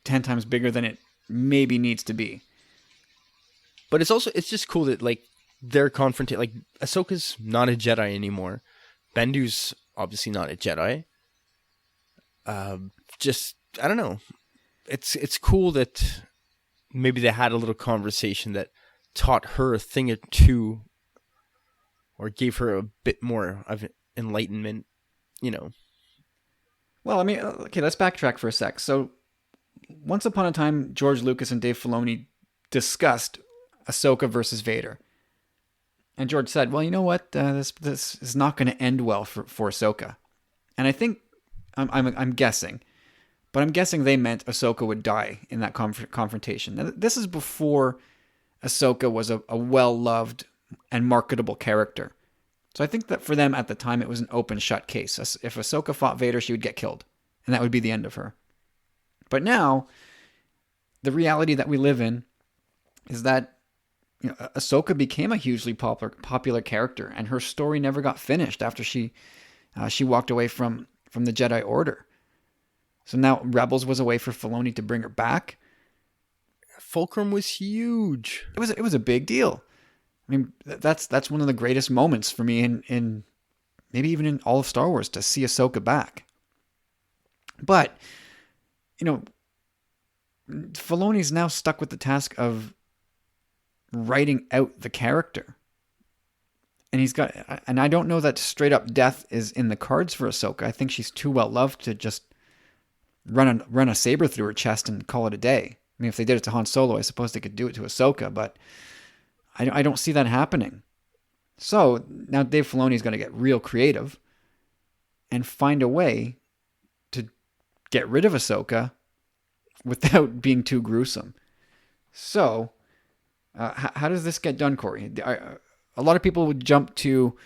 10 times bigger than it maybe needs to be. But it's just cool that like they're confronted. Like Ahsoka's not a Jedi anymore. Bendu's obviously not a Jedi. Just I don't know. It's cool that maybe they had a little conversation that taught her a thing or two, or gave her a bit more of enlightenment, Well, I mean, okay, let's backtrack for a sec. So, once upon a time, George Lucas and Dave Filoni discussed Ahsoka versus Vader, and George said, "Well, you know what? This is not going to end well for Ahsoka." And I think I'm guessing, but I'm guessing they meant Ahsoka would die in that confrontation. Now, this is before Ahsoka was a well-loved and marketable character. So I think that for them at the time, it was an open shut case. If Ahsoka fought Vader, she would get killed, and that would be the end of her. But now, the reality that we live in is that Ahsoka became a hugely popular character, and her story never got finished after she walked away from the Jedi Order. So now Rebels was a way for Filoni to bring her back. Fulcrum was huge. It was a big deal. I mean, that's one of the greatest moments for me in maybe even in all of Star Wars, to see Ahsoka back. But Filoni's now stuck with the task of writing out the character, and I don't know that straight up death is in the cards for Ahsoka. I think she's too well loved to just run a saber through her chest and call it a day. I mean, if they did it to Han Solo, I suppose they could do it to Ahsoka, but I don't see that happening. So now Dave Filoni is going to get real creative and find a way to get rid of Ahsoka without being too gruesome. So, how does this get done, Corey? A lot of people would jump to,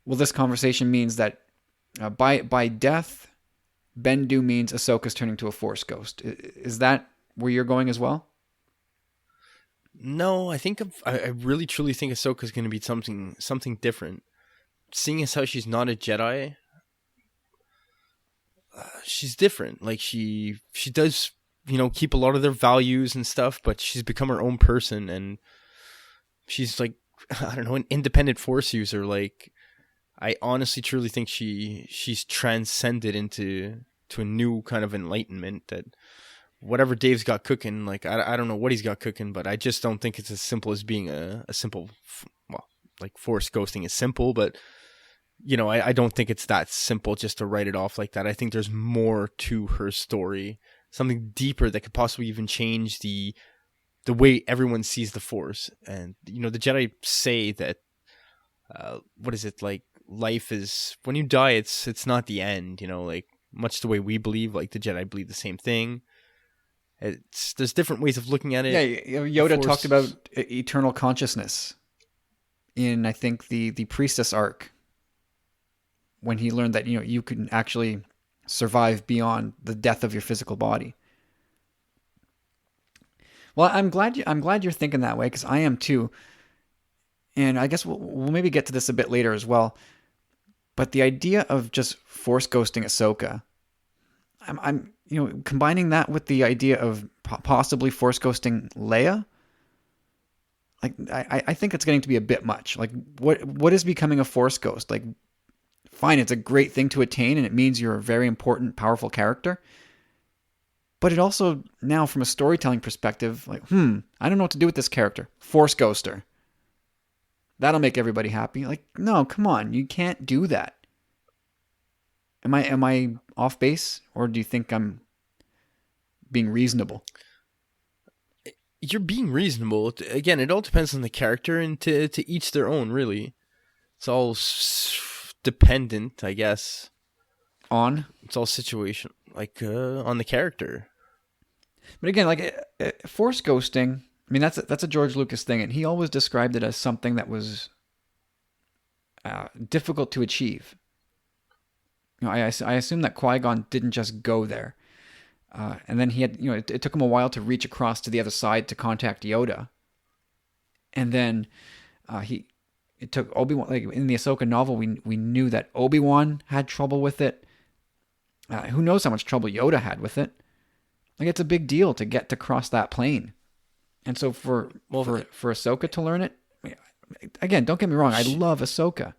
well, this conversation means that by death, Bendu means Ahsoka's turning to a Force ghost. Is that where you're going as well? No, I really truly think Ahsoka's going to be something different. Seeing as how she's not a Jedi, she's different. Like she does, keep a lot of their values and stuff, but she's become her own person, and she's like, I don't know, an independent Force user. Like, I honestly truly think she's transcended into a new kind of enlightenment that. Whatever Dave's got cooking, like I don't know what he's got cooking, but I just don't think it's as simple as being a simple, like Force ghosting is simple, but I don't think it's that simple just to write it off like that. I think there's more to her story, something deeper that could possibly even change the way everyone sees the Force. And the Jedi say that what is it, like life is, when you die, it's not the end. Like much the way we believe. Like the Jedi believe the same thing. There's different ways of looking at it. Yeah, Yoda talked about eternal consciousness in, I think, the Priestess arc, when he learned that you can actually survive beyond the death of your physical body. Well, I'm glad you're thinking that way, because I am too. And I guess we'll maybe get to this a bit later as well. But the idea of just force ghosting Ahsoka, I'm combining that with the idea of possibly force ghosting Leia. Like I think it's getting to be a bit much. Like what is becoming a force ghost? Like, fine, it's a great thing to attain, and it means you're a very important, powerful character. But it also, now from a storytelling perspective, like, I don't know what to do with this character. Force ghoster. That'll make everybody happy. Like, no, come on, you can't do that. Am I off base, or do you think I'm being reasonable? You're being reasonable. Again, it all depends on the character, and to each their own, really. It's all dependent, I guess. On? It's all situation, like on the character. But again, like force ghosting, I mean, that's a George Lucas thing, and he always described it as something that was difficult to achieve. I assume that Qui-Gon didn't just go there. And then he had, it took him a while to reach across to the other side to contact Yoda. And then it took Obi-Wan, like in the Ahsoka novel, we knew that Obi-Wan had trouble with it. Who knows how much trouble Yoda had with it. Like, it's a big deal to get to cross that plane. And so for Ahsoka to learn it, again, don't get me wrong, I love Ahsoka.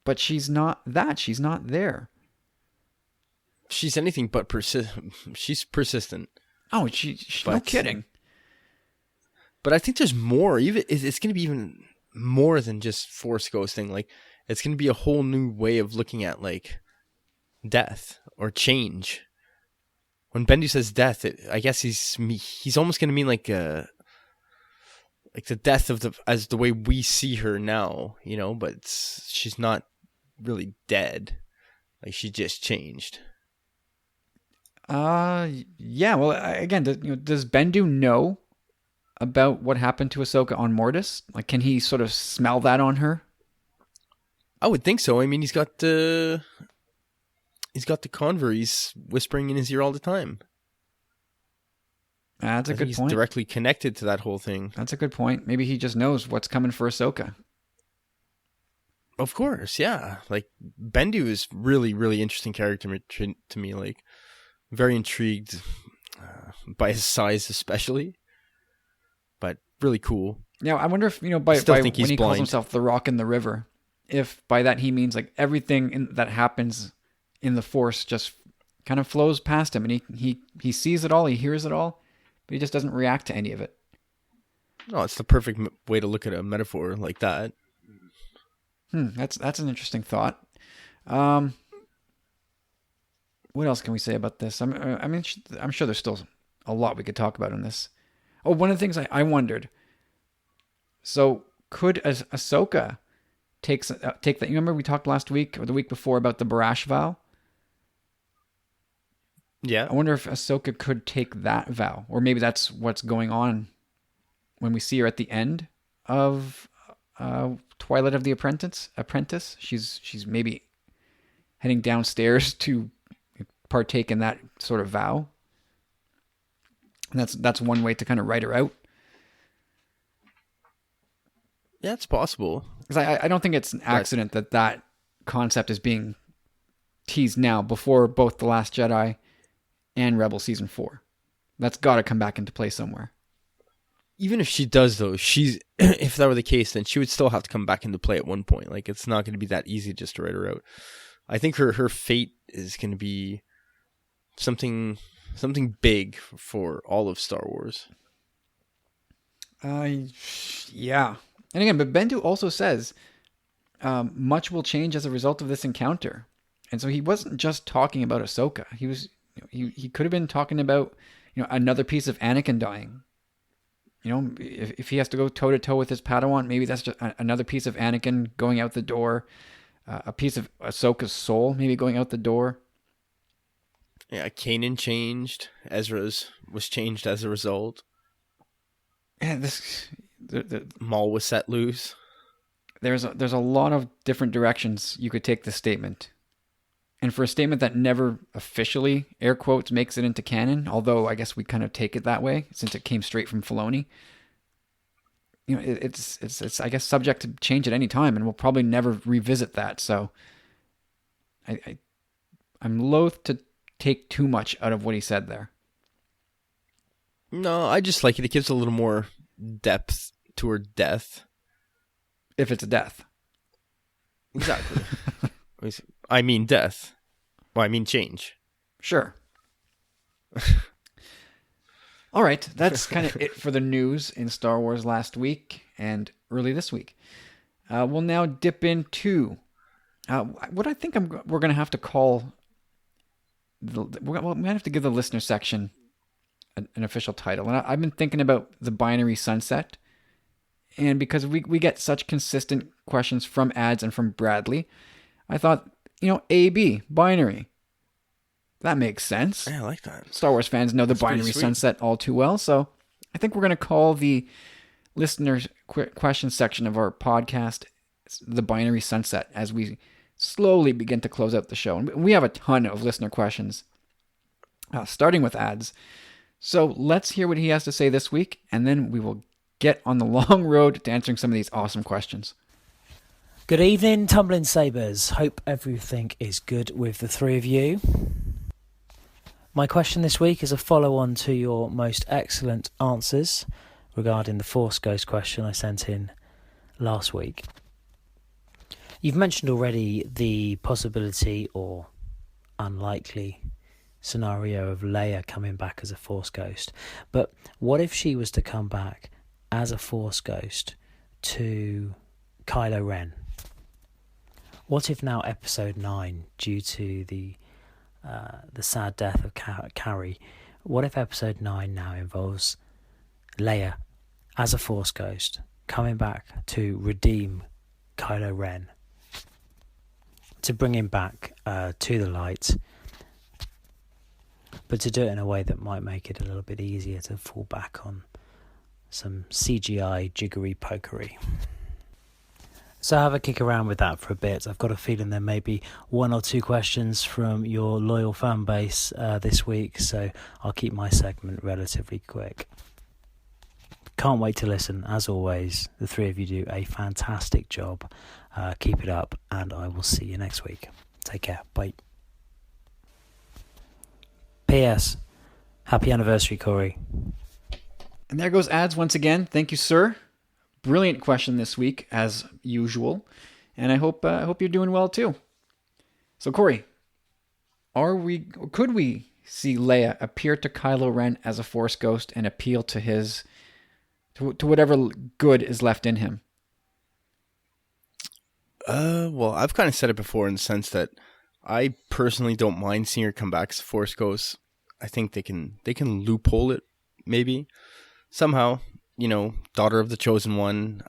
But she's not that. She's not there. She's anything but she's persistent. Oh, she's no kidding. But I think there's more. Even it's going to be even more than just force ghosting. Like, it's going to be a whole new way of looking at, like, death or change. When Bendu says death, I guess he's almost going to mean like the death of as the way we see her now, but she's not really dead. Like, she just changed. Yeah. Well, again, does Bendu know about what happened to Ahsoka on Mortis? Like, can he sort of smell that on her? I would think so. I mean, he's got the converies whispering in his ear all the time. That's a good point. He's directly connected to that whole thing. That's a good point. Maybe he just knows what's coming for Ahsoka. Of course, yeah. Like, Bendu is really, really interesting character to me. Like, very intrigued by his size, especially, but really cool. Yeah, I wonder if by when he calls himself the Rock in the River, if by that he means like everything that happens in the Force just kind of flows past him, and he sees it all, he hears it all, but he just doesn't react to any of it. No, it's the perfect way to look at a metaphor like that. That's an interesting thought. What else can we say about this? I'm sure there's still a lot we could talk about on this. Oh, one of the things I wondered. So could Ahsoka take that? You remember we talked last week or the week before about the Barash vow? Yeah. I wonder if Ahsoka could take that vow, or maybe that's what's going on when we see her at the end of Twilight of the Apprentice. She's maybe heading downstairs to partake in that sort of vow. And that's one way to kind of write her out. Yeah, it's possible. Because I don't think it's an accident that concept is being teased now before both The Last Jedi and Rebel Season 4. That's got to come back into play somewhere. Even if she does, though, if that were the case, then she would still have to come back into play at one point. Like, it's not going to be that easy just to write her out. I think her fate is going to be something big for all of Star Wars. Yeah. And again, but Bendu also says much will change as a result of this encounter. And so he wasn't just talking about Ahsoka. He could have been talking about another piece of Anakin dying. If he has to go toe to toe with his Padawan, maybe that's just another piece of Anakin going out the door. A piece of Ahsoka's soul maybe going out the door. Yeah, Kanan changed. Ezra's was changed as a result. Yeah, Maul was set loose. there's a lot of different directions you could take this statement. And for a statement that never officially, air quotes, makes it into canon, although I guess we kind of take it that way since it came straight from Filoni, it's I guess subject to change at any time, and we'll probably never revisit that. So I'm loath to take too much out of what he said there. No, I just like it. It gives a little more depth to her death. If it's a death. Exactly. I mean death. Well, I mean change. Sure. All right, that's kind of it for the news in Star Wars last week and early this week. We'll now dip into what I think we're going to have to call. We're going to have to give the listener section an official title. And I've been thinking about the binary sunset. And because we get such consistent questions from ads and from Bradley, I thought, AB, binary. That makes sense. Yeah, I like that. Star Wars fans know the binary sunset all too well. So I think we're going to call the listeners' question section of our podcast the binary sunset as we slowly begin to close out the show. And we have a ton of listener questions, starting with ads. So let's hear what he has to say this week, and then we will get on the long road to answering some of these awesome questions. Good evening, Tumbling Sabers. Hope everything is good with the three of you. My question this week is a follow-on to your most excellent answers regarding the Force Ghost question I sent in last week. You've mentioned already the possibility or unlikely scenario of Leia coming back as a Force Ghost. But what if she was to come back as a Force Ghost to Kylo Ren? What if now Episode 9, due to the sad death of Carrie, what if Episode 9 now involves Leia as a Force Ghost coming back to redeem Kylo Ren, to bring him back to the light, but to do it in a way that might make it a little bit easier to fall back on some CGI jiggery pokery? So have a kick around with that for a bit. I've got a feeling there may be one or two questions from your loyal fan base this week, so I'll keep my segment relatively quick. Can't wait to listen. As always, the three of you do a fantastic job. Keep it up, and I will see you next week. Take care. Bye. P.S. Happy anniversary, Corey. And there goes ads once again. Thank you, sir. Brilliant question this week, as usual, and I hope you're doing well too. So, Corey, could we see Leia appear to Kylo Ren as a Force ghost and appeal to to whatever good is left in him? Well, I've kind of said it before in the sense that I personally don't mind seeing her come back as a Force ghost. I think they can loophole it maybe somehow. Daughter of the Chosen One.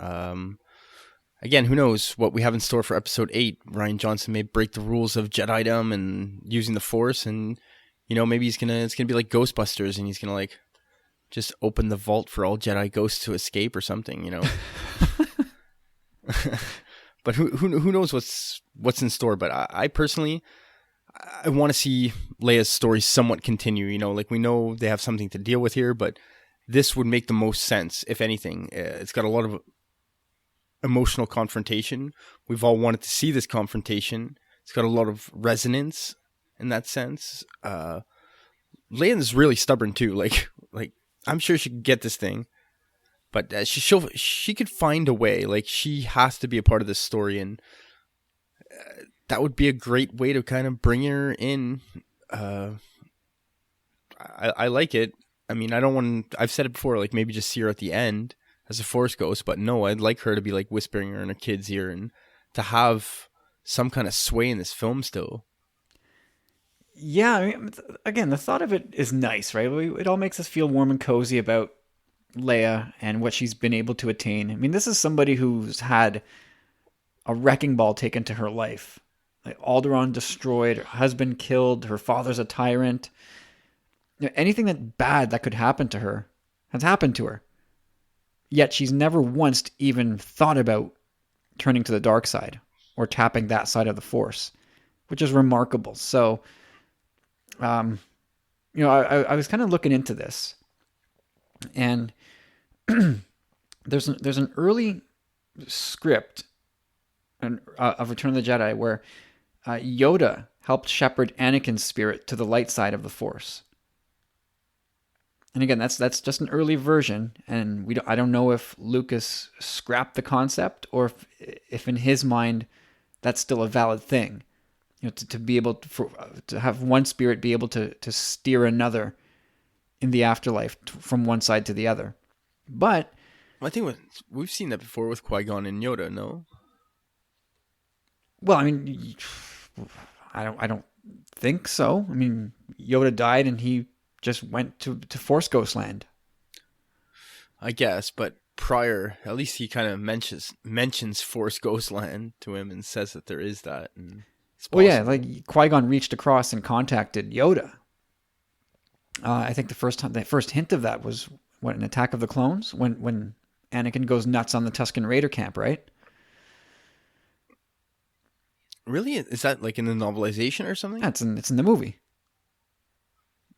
Again, who knows what we have in store for Episode 8. Rian Johnson may break the rules of Jedidom and using the Force, and maybe it's gonna be like Ghostbusters, and he's gonna like just open the vault for all Jedi ghosts to escape or something. But who knows what's in store? But I personally, I want to see Leia's story somewhat continue. Like we know they have something to deal with here, but this would make the most sense, if anything. It's got a lot of emotional confrontation. We've all wanted to see this confrontation. It's got a lot of resonance in that sense. Leia's really stubborn too. Like I'm sure she could get this thing, but she could find a way. Like she has to be a part of this story, and that would be a great way to kind of bring her in. I like it. I mean, I've said it before, like maybe just see her at the end as a Force ghost, but no, I'd like her to be like whispering her in her kid's ear and to have some kind of sway in this film still. Yeah, I mean, again, the thought of it is nice, right? It all makes us feel warm and cozy about Leia and what she's been able to attain. I mean, this is somebody who's had a wrecking ball taken to her life. like Alderaan destroyed, her husband killed, her father's a tyrant. Anything that bad that could happen to her has happened to her. Yet she's never once even thought about turning to the dark side or tapping that side of the Force, which is remarkable. So, I was kind of looking into this, and there's an early script of Return of the Jedi where Yoda helped shepherd Anakin's spirit to the light side of the Force. And again, that's just an early version, and I don't know if Lucas scrapped the concept or if in his mind that's still a valid thing. To be able to have one spirit be able to steer another in the afterlife from one side to the other. But I think we've seen that before with Qui-Gon and Yoda, no? Well, I mean, I don't think so. I mean, Yoda died and he just went to Force Ghost Land. I guess, but prior, at least he kind of mentions Force Ghost Land to him and says that there is that. And well, yeah, like Qui-Gon reached across and contacted Yoda. I think the first hint of that was an Attack of the Clones when Anakin goes nuts on the Tusken Raider camp, right? Really? Is that like in the novelization or something? Yeah, it's in the movie.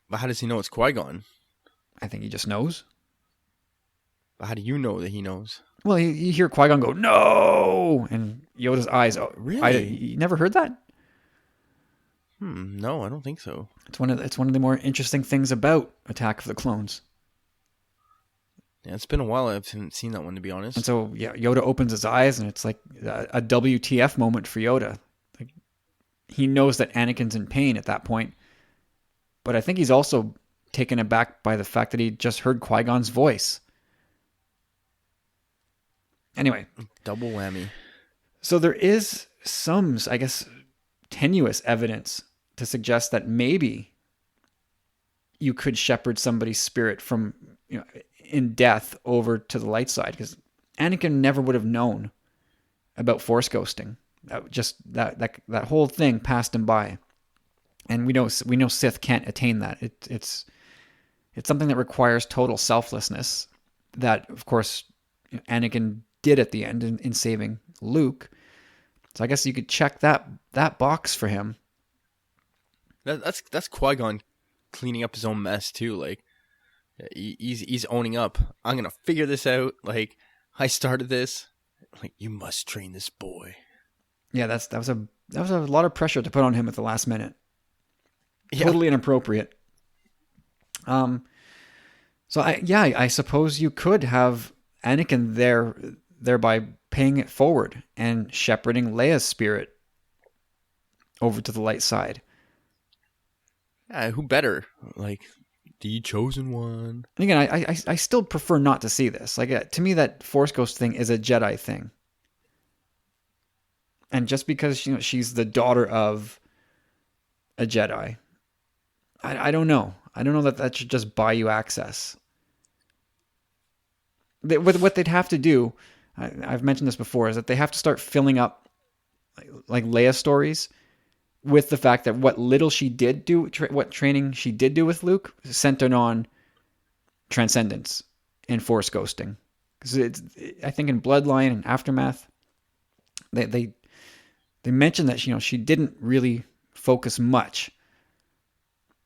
But how does he know it's Qui-Gon? I think he just knows. But how do you know that he knows? Well, you hear Qui-Gon go, "No!" and Yoda's eyes. Oh, really? You never heard that? No, I don't think so. It's one of the more interesting things about Attack of the Clones. Yeah, it's been a while. I haven't seen that one, to be honest. And so, yeah, Yoda opens his eyes, and it's like a WTF moment for Yoda. Like, he knows that Anakin's in pain at that point. But I think he's also taken aback by the fact that he just heard Qui-Gon's voice. Anyway. Double whammy. So there is some, I guess, tenuous evidence to suggest that maybe you could shepherd somebody's spirit from, in death over to the light side, because Anakin never would have known about Force ghosting. That whole thing passed him by. And we know Sith can't attain that. It's something that requires total selflessness. That, of course, Anakin did at the end in saving Luke. So I guess you could check that box for him. That's Qui-Gon cleaning up his own mess too. Like he's owning up. I'm gonna figure this out. Like I started this. Like you must train this boy. Yeah, that was a lot of pressure to put on him at the last minute. Yeah. Totally inappropriate. So I suppose you could have Anakin thereby paying it forward and shepherding Leia's spirit over to the light side. Yeah, who better? Like the chosen one. And again, I still prefer not to see this. Like to me, that Force Ghost thing is a Jedi thing. And just because she's the daughter of a Jedi, I don't know. I don't know that should just buy you access. What they'd have to do, I've mentioned this before, is that they have to start filling up like Leia stories with the fact that what little she did do, what training she did do with Luke, centered on transcendence and Force ghosting. Because I think in Bloodline and Aftermath, they mentioned that she didn't really focus much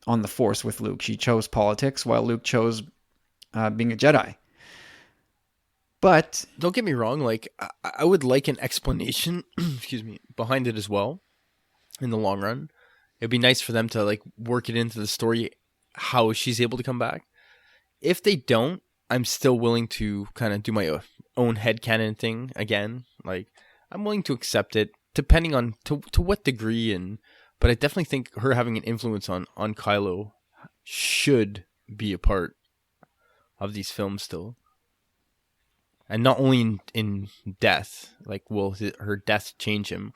on the Force with Luke. She chose politics while Luke chose being a Jedi. But don't get me wrong, like I would like an explanation, excuse me, behind it as well. In the long run, it'd be nice for them to like work it into the story how she's able to come back. If they don't, I'm still willing to kind of do my own headcanon thing again. Like I'm willing to accept it, depending on to what degree. But I definitely think her having an influence on Kylo should be a part of these films still. And not only in death, like will her death change him?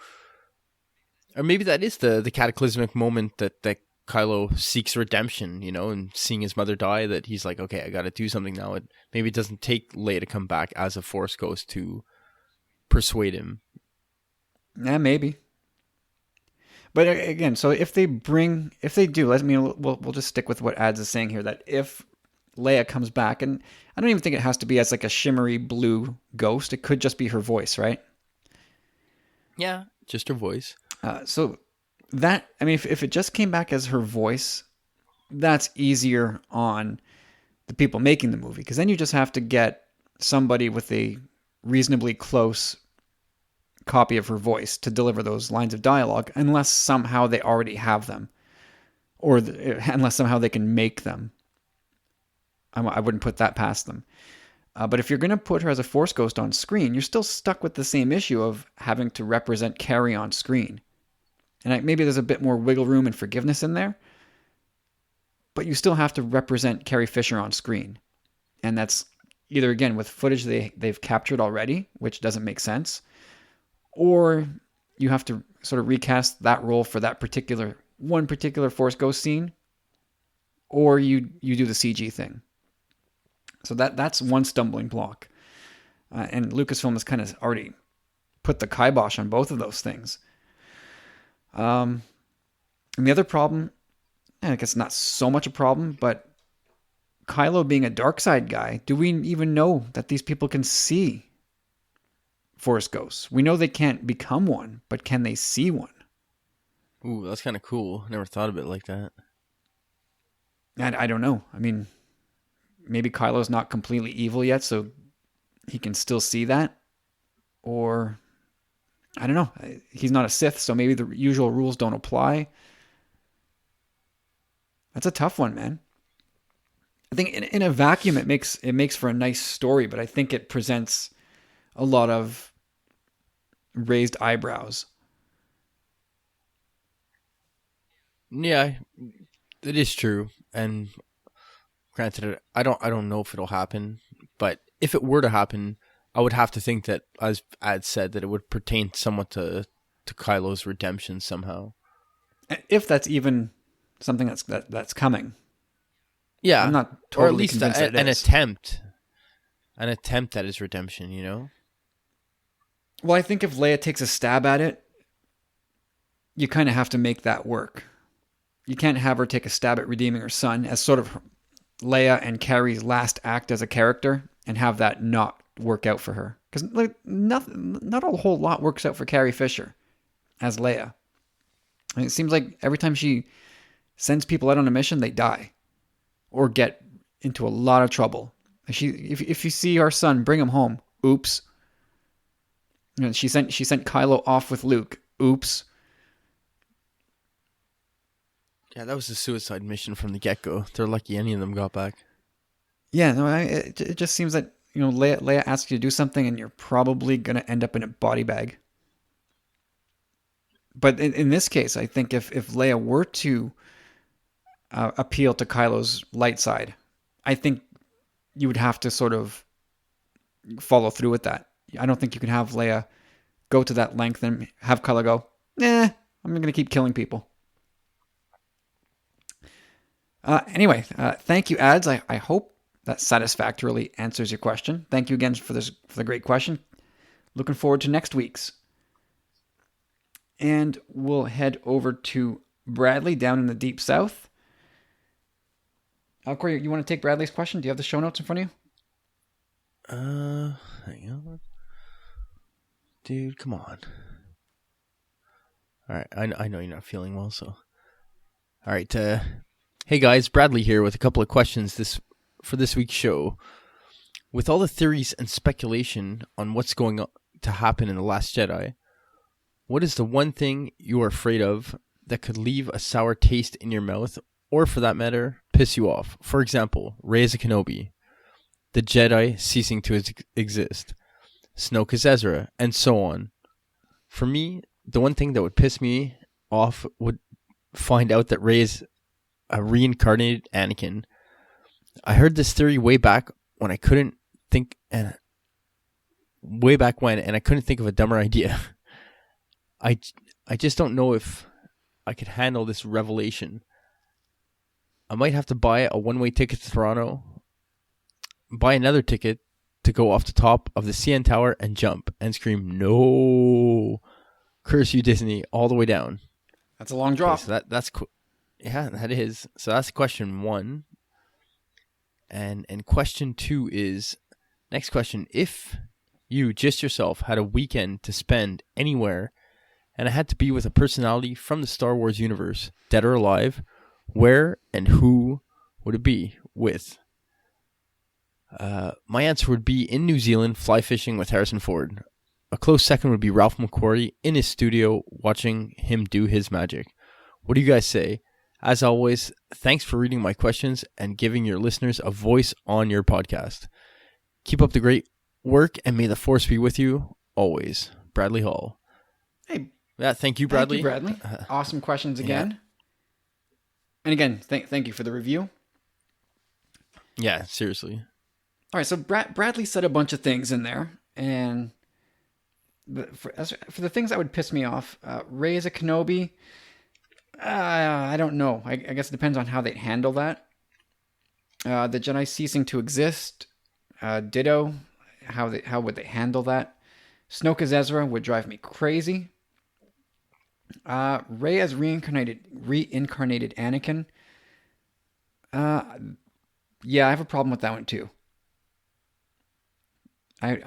Or maybe that is the cataclysmic moment that Kylo seeks redemption, and seeing his mother die, that he's like, okay, I got to do something now. Maybe it doesn't take Leia to come back as a Force ghost to persuade him. Yeah, maybe. But again, so if they do, we'll just stick with what Ads is saying here, that if Leia comes back, and I don't even think it has to be as like a shimmery blue ghost. It could just be her voice, right? Yeah, just her voice. So that, I mean, if it just came back as her voice, that's easier on the people making the movie, because then you just have to get somebody with a reasonably close copy of her voice to deliver those lines of dialogue, unless somehow they already have them, or unless somehow they can make them. I wouldn't put that past them. But if you're going to put her as a Force ghost on screen, you're still stuck with the same issue of having to represent Carrie on screen. And maybe there's a bit more wiggle room and forgiveness in there, but you still have to represent Carrie Fisher on screen. And that's either, again, with footage they've captured already, which doesn't make sense, or you have to sort of recast that role for that particular Force ghost scene, or you do the CG thing. So that's one stumbling block. And Lucasfilm has kind of already put the kibosh on both of those things. And the other problem, I guess not so much a problem, but Kylo being a dark side guy, do we even know that these people can see Force ghosts? We know they can't become one, but can they see one? Ooh, that's kind of cool. Never thought of it like that. And I don't know. I mean, maybe Kylo's not completely evil yet, so he can still see that. Or, I don't know. He's not a Sith, so maybe the usual rules don't apply. That's a tough one, man. I think in a vacuum it makes for a nice story, but I think it presents a lot of raised eyebrows. Yeah, it is true. And granted, I don't know if it'll happen, but if it were to happen, I would have to think that, as Ad said, that it would pertain somewhat to Kylo's redemption somehow. If that's even something that's coming. Yeah, I'm not totally or at least convinced that it an is. an attempt at his redemption, you know? Well, I think if Leia takes a stab at it, you kind of have to make that work. You can't have her take a stab at redeeming her son as sort of Leia and Carrie's last act as a character and have that not work out for her. Because not a whole lot works out for Carrie Fisher as Leia. I mean, it seems like every time she sends people out on a mission, they die or get into a lot of trouble. If you see our son, bring him home. Oops. You know, she sent Kylo off with Luke. Oops. Yeah, that was a suicide mission from the get-go. They're lucky any of them got back. Yeah, no, it just seems that, you know, Leia asks you to do something and you're probably going to end up in a body bag. But in this case, I think if Leia were to appeal to Kylo's light side, I think you would have to sort of follow through with that. I don't think you can have Leia go to that length and have Kylo go, I'm going to keep killing people. Anyway, thank you, Ads. I hope that satisfactorily answers your question. Thank you again for the great question. Looking forward to next week's. And we'll head over to Bradley down in the Deep South. Corey, you want to take Bradley's question? Do you have the show notes in front of you? Hang on. Dude, come on. All right, I know you're not feeling well, so. All right, hey guys, Bradley here with a couple of questions for this week's show. With all the theories and speculation on what's going to happen in The Last Jedi, what is the one thing you are afraid of that could leave a sour taste in your mouth, or for that matter, piss you off? For example, Rey as a Kenobi, the Jedi ceasing to exist, Snoke as Ezra, and so on. For me, the one thing that would piss me off would find out that Rey is a reincarnated Anakin. I heard this theory way back when, and I couldn't think of a dumber idea. I just don't know if I could handle this revelation. I might have to buy a one-way ticket to Toronto, buy another ticket to go off the top of the CN Tower and jump and scream, "No! Curse you, Disney," all the way down. That's a long Okay, drop. so that's cool. Yeah, that is. So that's question 1. And question 2 is, next question, if you just yourself had a weekend to spend anywhere and it had to be with a personality from the Star Wars universe, dead or alive, where and who would it be with? My answer would be in New Zealand, fly fishing with Harrison Ford. A close second would be Ralph McQuarrie in his studio watching him do his magic. What do you guys say? As always, thanks for reading my questions and giving your listeners a voice on your podcast. Keep up the great work and may the force be with you always. Bradley Hall. Hey, Yeah, thank you, Bradley. Thank you, Bradley. Awesome questions again. And again, thank you for the review. Yeah, seriously. All right, so Bradley said a bunch of things in there, and for the things that would piss me off, Rey as a Kenobi, I don't know. I guess it depends on how they handle that. The Jedi ceasing to exist, ditto. How would they handle that? Snoke as Ezra would drive me crazy. Rey as reincarnated Anakin. Yeah, I have a problem with that one too. I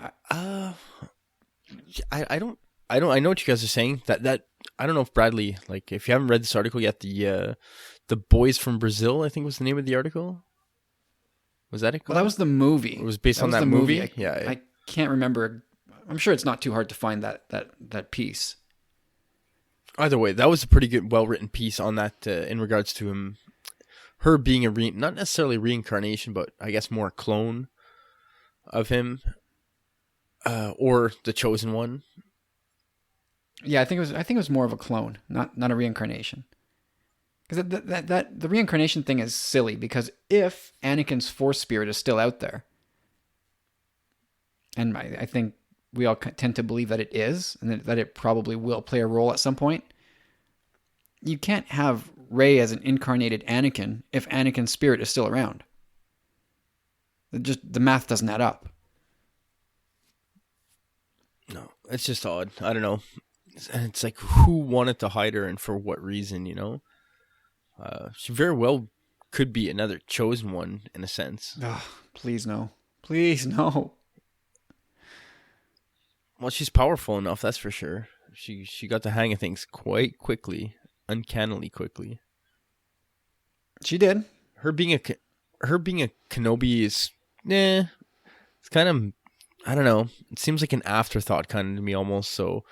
don't I know what you guys are saying. That I don't know if Bradley, like, if you haven't read this article yet, the Boys from Brazil, I think was the name of the article. Was that it? Well, that was the movie. It was based on the that movie. I can't remember. I'm sure it's not too hard to find that piece. Either way, that was a pretty good, well-written piece on that in regards to her being not necessarily reincarnation, but I guess more a clone of him, or the chosen one. Yeah, I think it was more of a clone, not a reincarnation. Because that the reincarnation thing is silly, because if Anakin's Force spirit is still out there, and I think we all tend to believe that it is, and that it probably will play a role at some point, you can't have Rey as an incarnated Anakin if Anakin's spirit is still around. The math doesn't add up. No, it's just odd. I don't know. And it's like, who wanted to hide her and for what reason, you know? She very well could be another chosen one in a sense. Oh, please no. Please no. Well, she's powerful enough, that's for sure. She got the hang of things quite quickly, uncannily quickly. She did. Her being a Kenobi is, it's kind of, I don't know. It seems like an afterthought kind of to me almost. So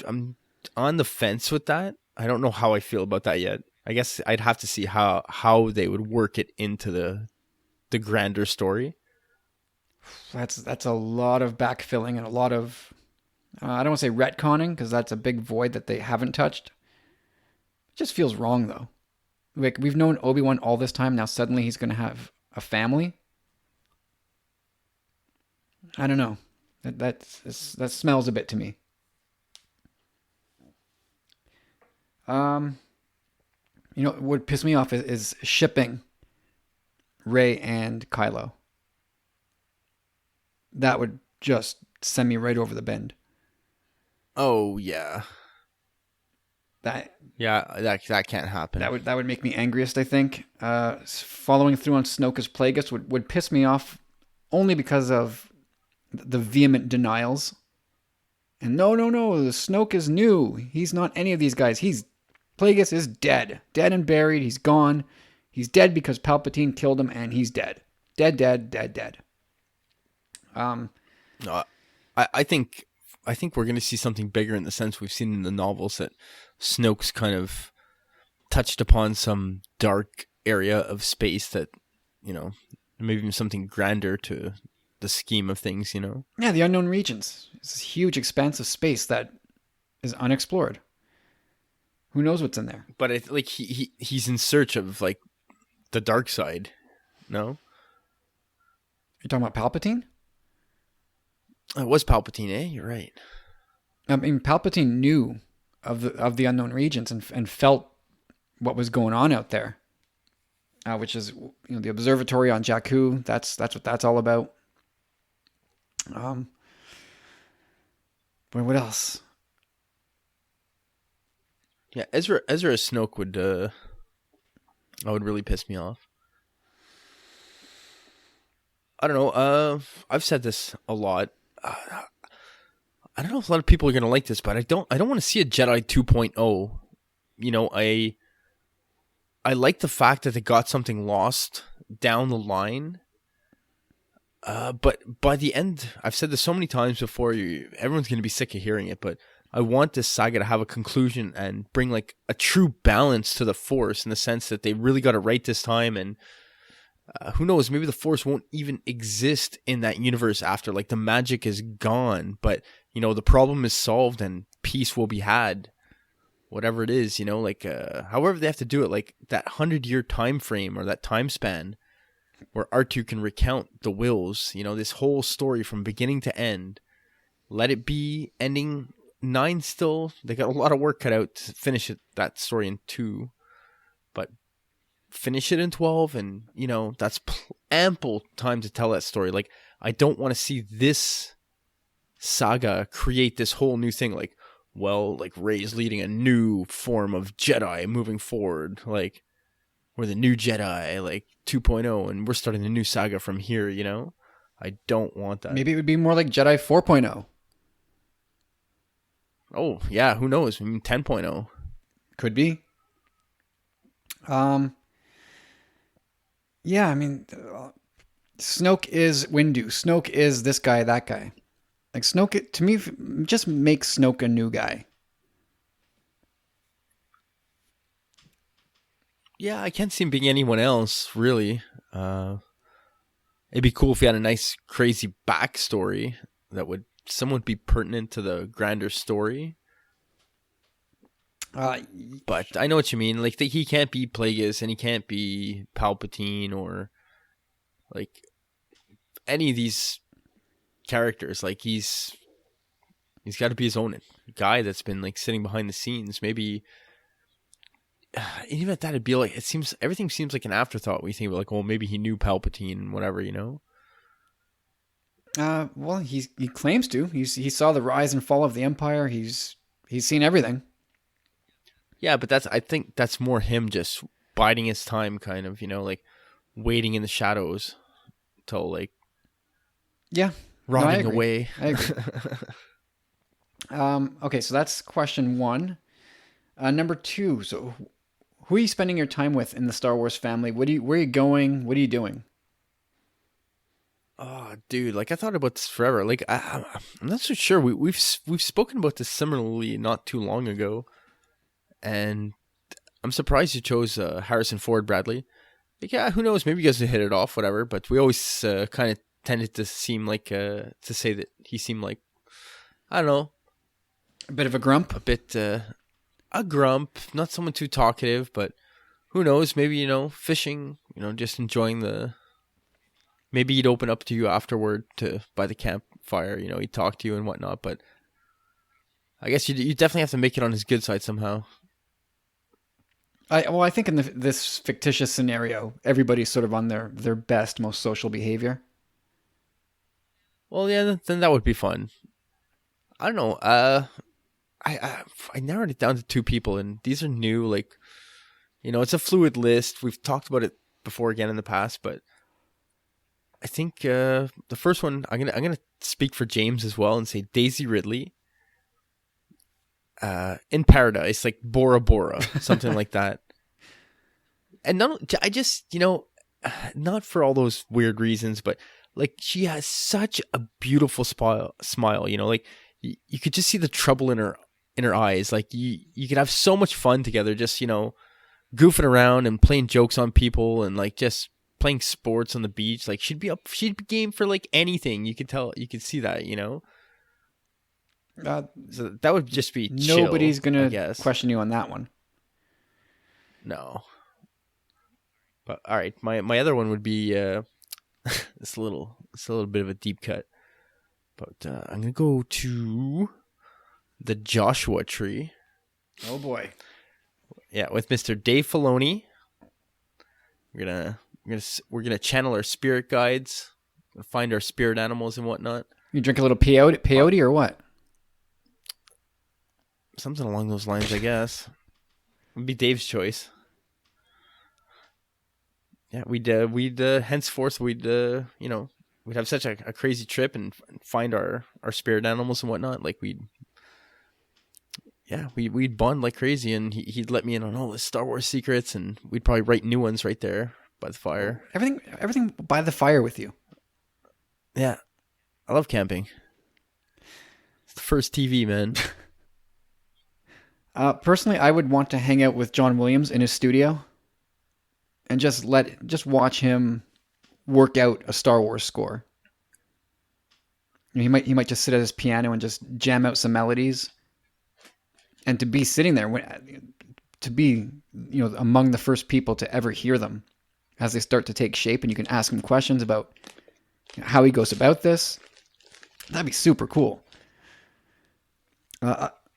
I'm on the fence with that. I don't know how I feel about that yet. I guess I'd have to see how they would work it into the grander story. That's a lot of backfilling and a lot of, I don't want to say retconning, because that's a big void that they haven't touched. It just feels wrong, though. Like, we've known Obi-Wan all this time. Now suddenly he's going to have a family. I don't know. That smells a bit to me. You know, what would piss me off is shipping Rey and Kylo. That would just send me right over the bend. Oh yeah. That can't happen. That would make me angriest, I think. Following through on Snoke as Plagueis would piss me off only because of the vehement denials. And no, Snoke is new. He's not any of these guys. Plagueis is dead. Dead and buried. He's gone. He's dead because Palpatine killed him, and he's dead. Dead. No, I think we're going to see something bigger in the sense we've seen in the novels, that Snoke's kind of touched upon some dark area of space that, you know, maybe even something grander to the scheme of things, you know? Yeah, the unknown regions. It's this huge expanse of space that is unexplored. Who knows what's in there? But it's like he's in search of, like, the dark side, no? You're talking about Palpatine? It was Palpatine, eh? You're right. I mean, Palpatine knew of the unknown regions and felt what was going on out there, which is, you know, the observatory on Jakku. That's what that's all about. But what else? Yeah, Ezra as Snoke would really piss me off. I don't know. I've said this a lot. I don't know if a lot of people are gonna like this, but I don't want to see a Jedi 2.0. You know, I like the fact that they got something lost down the line. But by the end, I've said this so many times before. Everyone's gonna be sick of hearing it, but I want this saga to have a conclusion and bring like a true balance to the Force in the sense that they really got it right this time. And who knows, maybe the Force won't even exist in that universe after. Like the magic is gone, but you know the problem is solved and peace will be had. Whatever it is, you know, like however they have to do it, like that 100-year time frame or that time span where R2 can recount the wills. You know, this whole story from beginning to end. Let it be ending 9 still. They got a lot of work cut out to finish that story in 2. But finish it in 12 and, you know, that's ample time to tell that story. Like, I don't want to see this saga create this whole new thing. Like, well, like Rey's leading a new form of Jedi moving forward. Like, we're the new Jedi, like 2.0, and we're starting a new saga from here, you know? I don't want that. Maybe it would be more like Jedi 4.0. Oh, yeah, who knows? I mean, 10.0. Could be. Yeah, I mean, Snoke is Windu. Snoke is this guy, that guy. Like, Snoke, to me, just makes Snoke a new guy. Yeah, I can't see him being anyone else, really. It'd be cool if he had a nice, crazy backstory that would somewhat be pertinent to the grander story. But I know what you mean. Like, he can't be Plagueis and he can't be Palpatine or like any of these characters. Like, he's got to be his own guy that's been like sitting behind the scenes. Maybe even at that, it'd be like everything seems like an afterthought. We think about like, well, maybe he knew Palpatine and whatever, you know. Well, he claims to. He saw the rise and fall of the Empire. He's seen everything. Yeah, but I think that's more him just biding his time, kind of, you know, like waiting in the shadows till like rotting away. I agree. Okay, so that's question 1. Number 2. So, who are you spending your time with in the Star Wars family? Where are you going? What are you doing? Oh, dude, like I thought about this forever. Like I'm not so sure. We've spoken about this similarly not too long ago, and I'm surprised you chose Harrison Ford, Bradley. Like, yeah, who knows? Maybe you guys hit it off, whatever. But we always kind of tended to seem like to say that he seemed like, I don't know, A bit of a grump. a bit a grump, not someone too talkative, but who knows? Maybe, you know, fishing, you know, just enjoying the. Maybe he'd open up to you afterward by the campfire, you know, he'd talk to you and whatnot. But I guess you definitely have to make it on his good side somehow. I think in this fictitious scenario, everybody's sort of on their best, most social behavior. Well, yeah, then that would be fun. I don't know. I narrowed it down to 2 people, and these are new. Like, you know, it's a fluid list. We've talked about it before again in the past, but I think the first one I'm gonna speak for James as well and say Daisy Ridley. In Paradise, like Bora Bora, something like that. And I just, you know, not for all those weird reasons, but like she has such a beautiful smile, you know, like you could just see the trouble in her eyes. Like you could have so much fun together, just, you know, goofing around and playing jokes on people and like just playing sports on the beach. Like she'd be game for like anything. You could see that, you know. So that would just be chill, nobody's gonna question you on that one. No. But all right, my other one would be it's a little bit of a deep cut, but I'm gonna go to the Joshua Tree. Oh boy. Yeah, with Mr. Dave Filoni. We're gonna channel our spirit guides, find our spirit animals and whatnot. You drink a little peyote or what? Something along those lines, I guess. Would be Dave's choice. Yeah, we'd henceforth we'd we'd have such a crazy trip and find our spirit animals and whatnot. Like we'd bond like crazy, and he'd let me in on all the Star Wars secrets, and we'd probably write new ones right there by the fire. Everything by the fire with you. Yeah, I love camping. It's the first TV, man. Personally, I would want to hang out with John Williams in his studio and just watch him work out a Star Wars score. You know, he might just sit at his piano and just jam out some melodies, and to be sitting there to be among the first people to ever hear them as they start to take shape, and you can ask him questions about how he goes about this. That'd be super cool.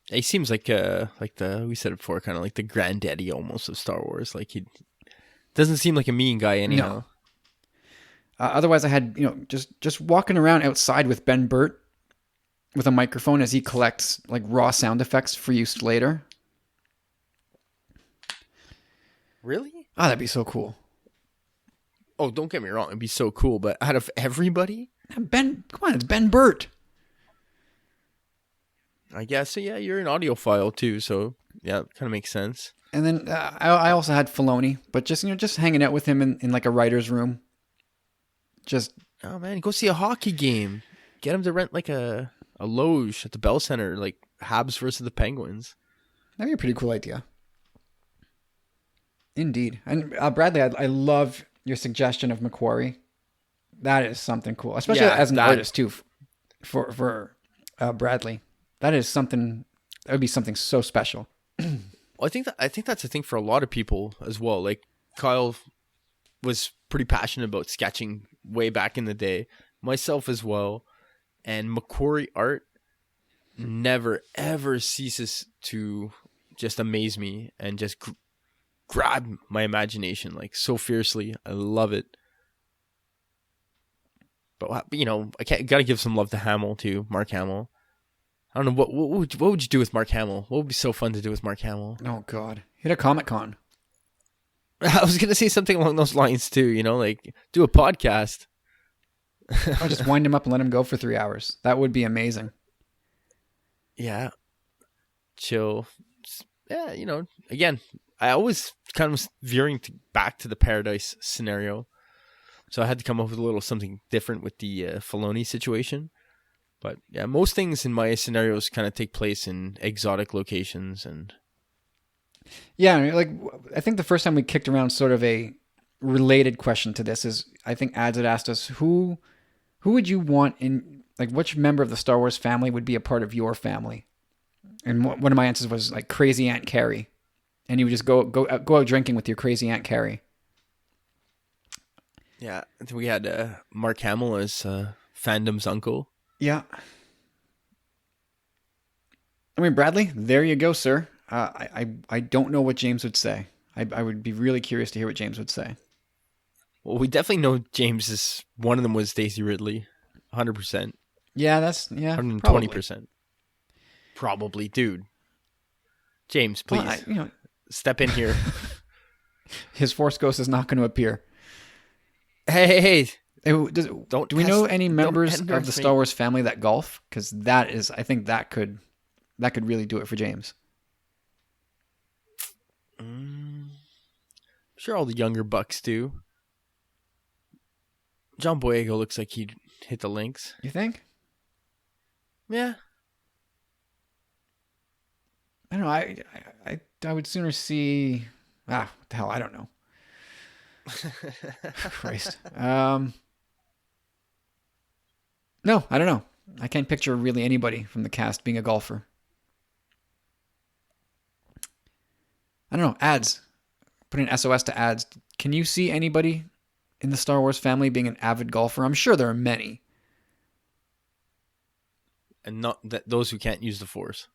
He seems like we said it before, kind of like the granddaddy almost of Star Wars. Like he doesn't seem like a mean guy anyhow. No. Otherwise, I had just walking around outside with Ben Burt with a microphone as he collects like raw sound effects for use later. Really? Oh, that'd be so cool. Oh, don't get me wrong, it'd be so cool. But out of everybody, come on, it's Ben Burt. I guess so. Yeah, you're an audiophile too, so yeah, it kind of makes sense. And then I also had Filoni, but just hanging out with him in like a writer's room. Oh man, go see a hockey game. Get him to rent like a loge at the Bell Center, like Habs versus the Penguins. That'd be a pretty cool idea. Indeed. And Bradley, I love your suggestion of Macquarie. That is something cool, especially as an artist too. For Bradley, that would be something so special. Well, I think that's a thing for a lot of people as well. Like Kyle was pretty passionate about sketching way back in the day, myself as well, and Macquarie art never ever ceases to just amaze me and just grab my imagination like so fiercely. I love it. But I gotta give some love to Hamill too, Mark Hamill. I don't know what would you do with Mark Hamill? What would be so fun to do with Mark Hamill? Oh God, hit a Comic-Con. I was gonna say something along those lines too. Like do a podcast. I'll just wind him up and let him go for 3 hours. That would be amazing. Yeah, chill. Yeah, again, I always kind of was veering back to the Paradise scenario, so I had to come up with a little something different with the Filoni situation. But yeah, most things in my scenarios kind of take place in exotic locations. And yeah, like I think the first time we kicked around sort of a related question to this is, I think Ads had asked us, who would you want in, like, which member of the Star Wars family would be a part of your family? And one of my answers was like Crazy Aunt Carrie, and you would just go out drinking with your Crazy Aunt Carrie. Yeah, I think we had Mark Hamill as fandom's uncle. Yeah. I mean, Bradley, there you go, sir. I don't know what James would say. I would be really curious to hear what James would say. Well, we definitely know James one of them was Daisy Ridley, 100%. Yeah, 120%. Probably. Probably, dude. James, please step in here. His Force Ghost is not going to appear. Hey. Do we know any members of the Star Wars family that golf? Because I think that could really do it for James. I'm sure all the younger bucks do. John Boyega looks like he'd hit the links. You think? Yeah. I don't know. I would sooner see. What the hell? I don't know. Christ. No, I don't know. I can't picture really anybody from the cast being a golfer. I don't know. Ads. Put an SOS to Ads. Can you see anybody in the Star Wars family being an avid golfer? I'm sure there are many. And not that those who can't use the Force.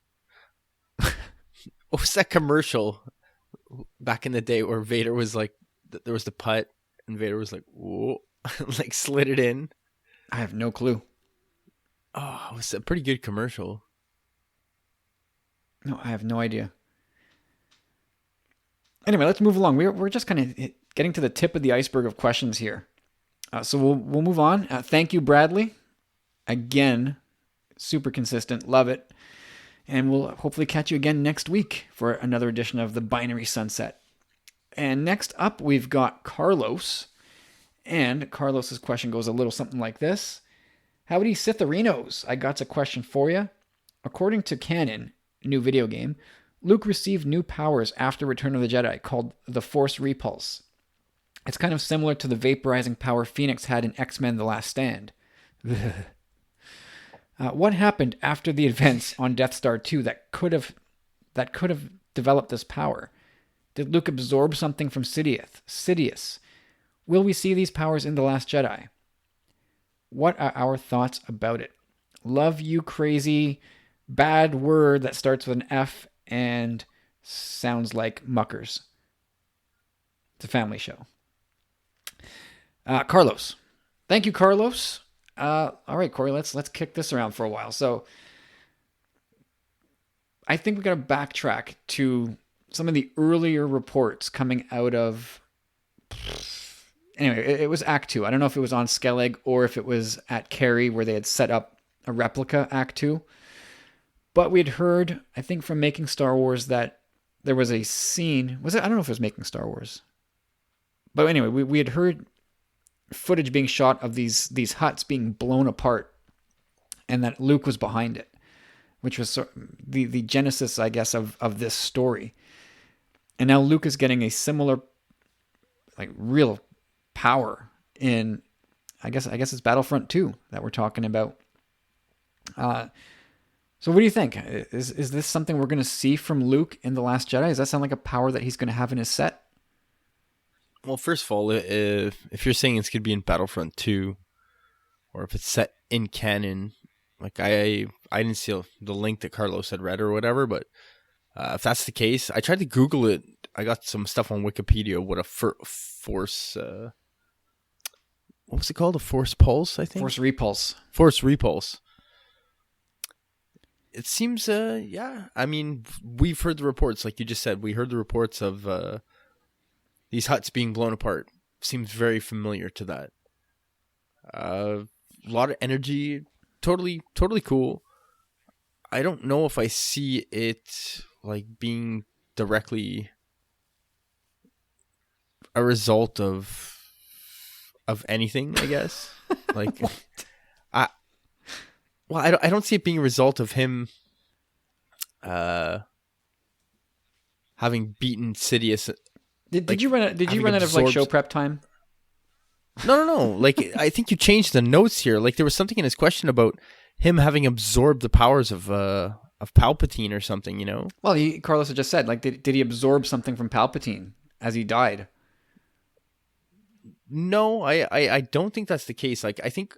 What was that commercial back in the day where Vader was like, there was the putt, and Vader was like, whoa, like slid it in? I have no clue. Oh, it was a pretty good commercial. No, I have no idea. Anyway, let's move along. We're just kind of getting to the tip of the iceberg of questions here. So we'll move on. Thank you, Bradley. Again, super consistent. Love it. And we'll hopefully catch you again next week for another edition of the Binary Sunset. And next up, we've got Carlos. And Carlos's question goes a little something like this. Howdy, Sitharinos. I got a question for you. According to canon, new video game, Luke received new powers after Return of the Jedi called the Force Repulse. It's kind of similar to the vaporizing power Phoenix had in X-Men The Last Stand. What happened after the events on Death Star 2 that could have developed this power? Did Luke absorb something from Sidious? Will we see these powers in The Last Jedi? What are our thoughts about it? Love you, crazy bad word that starts with an F and sounds like muckers. It's a family show. Carlos. Thank you, Carlos. All right, Corey, let's kick this around for a while. So I think we got to backtrack to some of the earlier reports coming out of... Anyway, it was Act 2. I don't know if it was on Skellig or if it was at Carey where they had set up a replica Act 2. But we'd heard, I think from Making Star Wars, that there was a scene... Was it? I don't know if it was Making Star Wars. But anyway, we had heard footage being shot of these huts being blown apart and that Luke was behind it, which was the genesis, I guess, of this story. And now Luke is getting a similar, like, real power in, I guess it's Battlefront 2 that we're talking about. So what do you think? Is this something we're going to see from Luke in The Last Jedi? Does that sound like a power that he's going to have in his set? Well, first of all, if you're saying it's going to be in Battlefront 2, or if it's set in canon, like I didn't see the link that Carlos had read or whatever, but if that's the case, I tried to Google it. I got some stuff on Wikipedia. What a force... what was it called? A force pulse, I think? Force repulse. Force repulse. It seems, yeah. I mean, we've heard the reports, like you just said. We heard the reports of these huts being blown apart. Seems very familiar to that. A lot of energy. Totally cool. I don't know if I see it like being directly a result of anything, I guess. Like, I don't see it being a result of him having beaten Sidious. Did you run out of like show prep time? No. Like, I think you changed the notes here. Like, there was something in his question about him having absorbed the powers of Palpatine or something, you know? Well, Carlos had just said, like, did he absorb something from Palpatine as he died? No, I don't think that's the case. Like, I think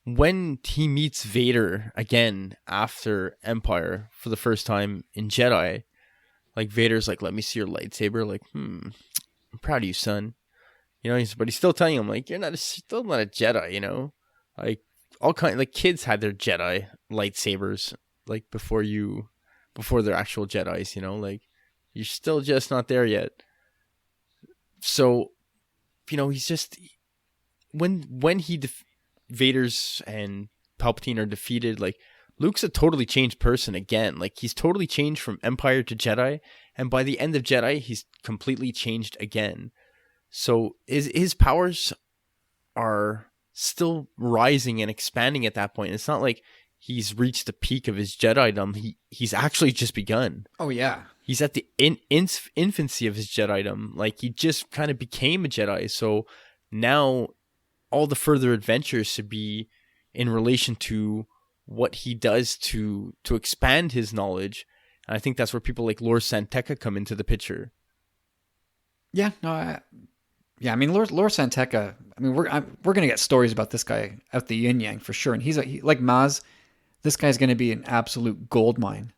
when he meets Vader again after Empire for the first time in Jedi, like, Vader's like, let me see your lightsaber. Like, I'm proud of you, son. You know, but he's still telling him, like, you're still not a Jedi, you know? Like, like, kids had their Jedi lightsabers, like, before they're actual Jedis, you know? Like, you're still just not there yet. So, you know, he's just... When Vader's and Palpatine are defeated, like, Luke's a totally changed person again. Like, he's totally changed from Empire to Jedi, and by the end of Jedi, he's completely changed again. So his powers are still rising and expanding at that point. It's not like he's reached the peak of his Jedidom. He's actually just begun. Oh, yeah. He's at the infancy of his Jedidom. Like, he just kind of became a Jedi. So now all the further adventures should be in relation to what he does to expand his knowledge. And I think that's where people like Lor San Tekka come into the picture. Yeah, no, I mean, Lor San Tekka, I mean, we're going to get stories about this guy out the yin yang for sure. And he's like Maz, this guy's going to be an absolute gold mine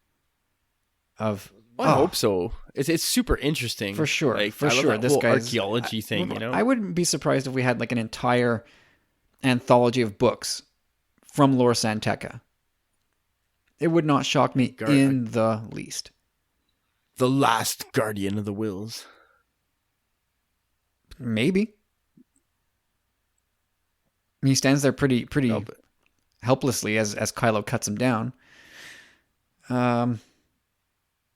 of... Well, I hope so. It's super interesting. For sure. Like, for sure. This guy's archaeology thing, you know? I wouldn't be surprised if we had like an entire anthology of books from Lor San Tekka. It would not shock me in the least. The last guardian of the wills. Maybe. He stands there pretty No, but helplessly as Kylo cuts him down. But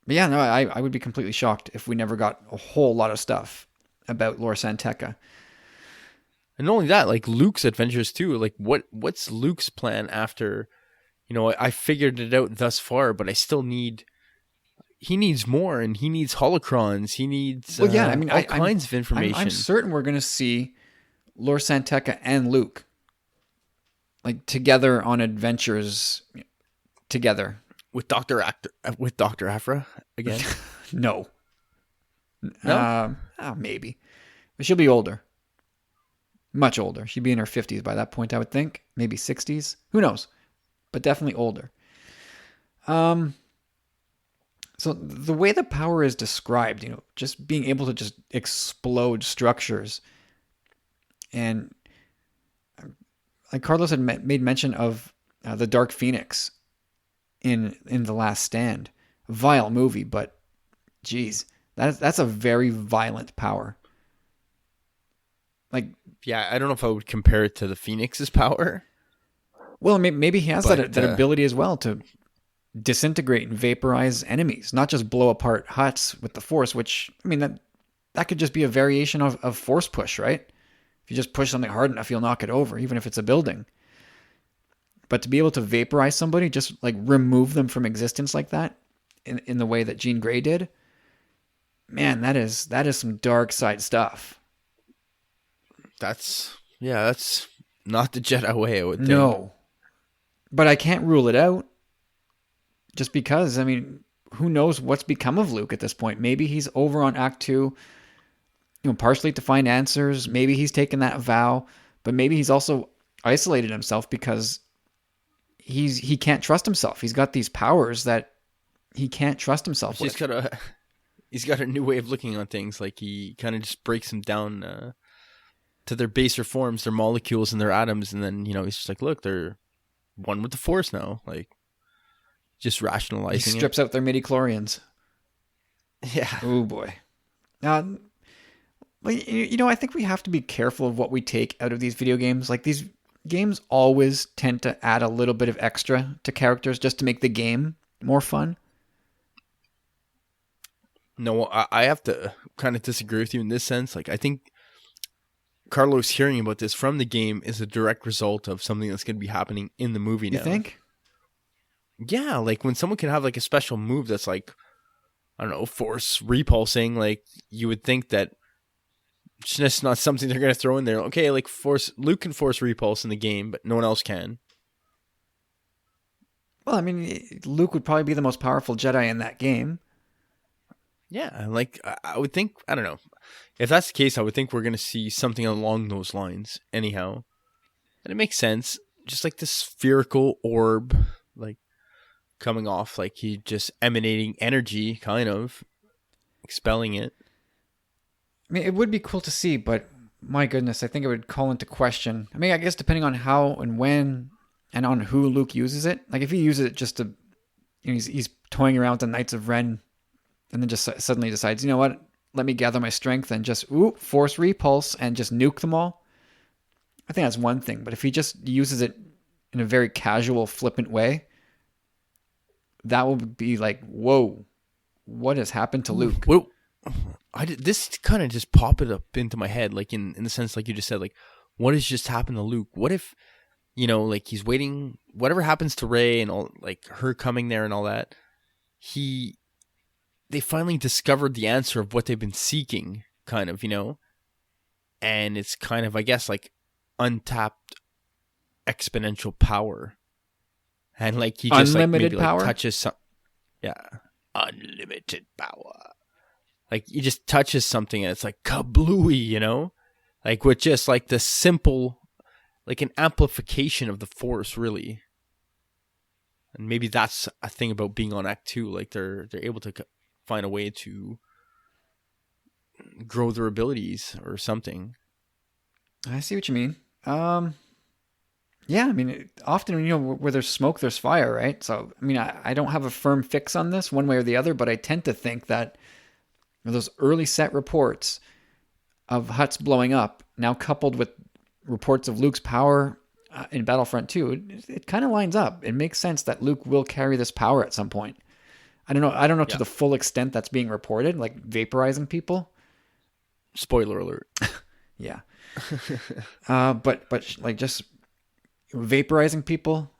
yeah, no, I would be completely shocked if we never got a whole lot of stuff about Lor San Tekka. and not only that, like Luke's adventures too. Like what's Luke's plan after? I figured it out thus far, but I still he needs more, and he needs holocrons. He needs Well, yeah, I mean, all kinds of information. I'm certain we're going to see Lor San Tekka and Luke like together on adventures together. with Dr. Afra again. No. No? Maybe. But she'll be older. Much older. She'd be in her 50s by that point, I would think. Maybe 60s. Who knows? But definitely older. So the way the power is described, just being able to just explode structures. And like Carlos had made mention of the Dark Phoenix in The Last Stand. Vile movie, but geez, that's a very violent power. Like, Yeah, I don't know if I would compare it to the Phoenix's power. well, maybe he has But, that ability as well to disintegrate and vaporize enemies, not just blow apart huts with the Force. Which, I mean, that could just be a variation of Force push, right? If you just push something hard enough, you'll knock it over, even if it's a building. But to be able to vaporize somebody, just like remove them from existence like that, in the way that Jean Grey did, man, that is some dark side stuff. That's not the Jedi way, I would think. No, but I can't rule it out. Just because, I mean, who knows what's become of Luke at this point? Maybe he's over on Act 2, partially to find answers. Maybe he's taken that vow, but maybe he's also isolated himself because he can't trust himself. He's got these powers that he can't trust himself with. He's got a new way of looking on things. Like he kind of just breaks them down to their baser forms, their molecules and their atoms, and then he's just like, look, they're one with the Force now. Like, just He rationalizing strips out their midi-chlorians. Yeah. Oh boy. Well, I think we have to be careful of what we take out of these video games. Like, these games always tend to add a little bit of extra to characters just to make the game more fun. No, I have to kind of disagree with you in this sense. Like, I think Carlos hearing about this from the game is a direct result of something that's going to be happening in the movie now. You think? Yeah, like when someone can have like a special move that's like, I don't know, Force repulsing, like you would think that it's just not something they're going to throw in there. Okay, like Luke can Force repulse in the game, but no one else can. Well, I mean, Luke would probably be the most powerful Jedi in that game. Yeah, like I would think, I don't know. If that's the case, I would think we're going to see something along those lines anyhow. And it makes sense. Just like this spherical orb, like coming off, like he just emanating energy, kind of expelling it. I mean, it would be cool to see, but my goodness, I think it would call into question. I mean, I guess depending on how and when and on who Luke uses it. Like if he uses it just to, he's toying around with the Knights of Ren and then just suddenly decides, you know what, let me gather my strength and just, Force repulse and just nuke them all. I think that's one thing. But if he just uses it in a very casual, flippant way, that would be like, whoa, what has happened to Luke? Whoa. This kind of just popped it up into my head, like in the sense, like you just said, like, what has just happened to Luke? What if, like he's waiting, whatever happens to Rey and all, like her coming there and all that, they finally discovered the answer of what they've been seeking, kind of, and it's kind of, I guess, like untapped exponential power, and like he just unlimited like maybe power? like touches some, yeah, unlimited power. Like he just touches something and it's like kablooey, like with just like the simple, like an amplification of the Force, really. And maybe that's a thing about being on Act 2. Like they're able to find a way to grow their abilities or something. I see what you mean. Yeah, I mean, often, where there's smoke, there's fire, right? So, I mean, I don't have a firm fix on this one way or the other, but I tend to think that those early set reports of Hutts blowing up, now coupled with reports of Luke's power in Battlefront 2, it kind of lines up. It makes sense that Luke will carry this power at some point. I don't know to the full extent that's being reported, like vaporizing people. Spoiler alert. Yeah. But like just vaporizing people,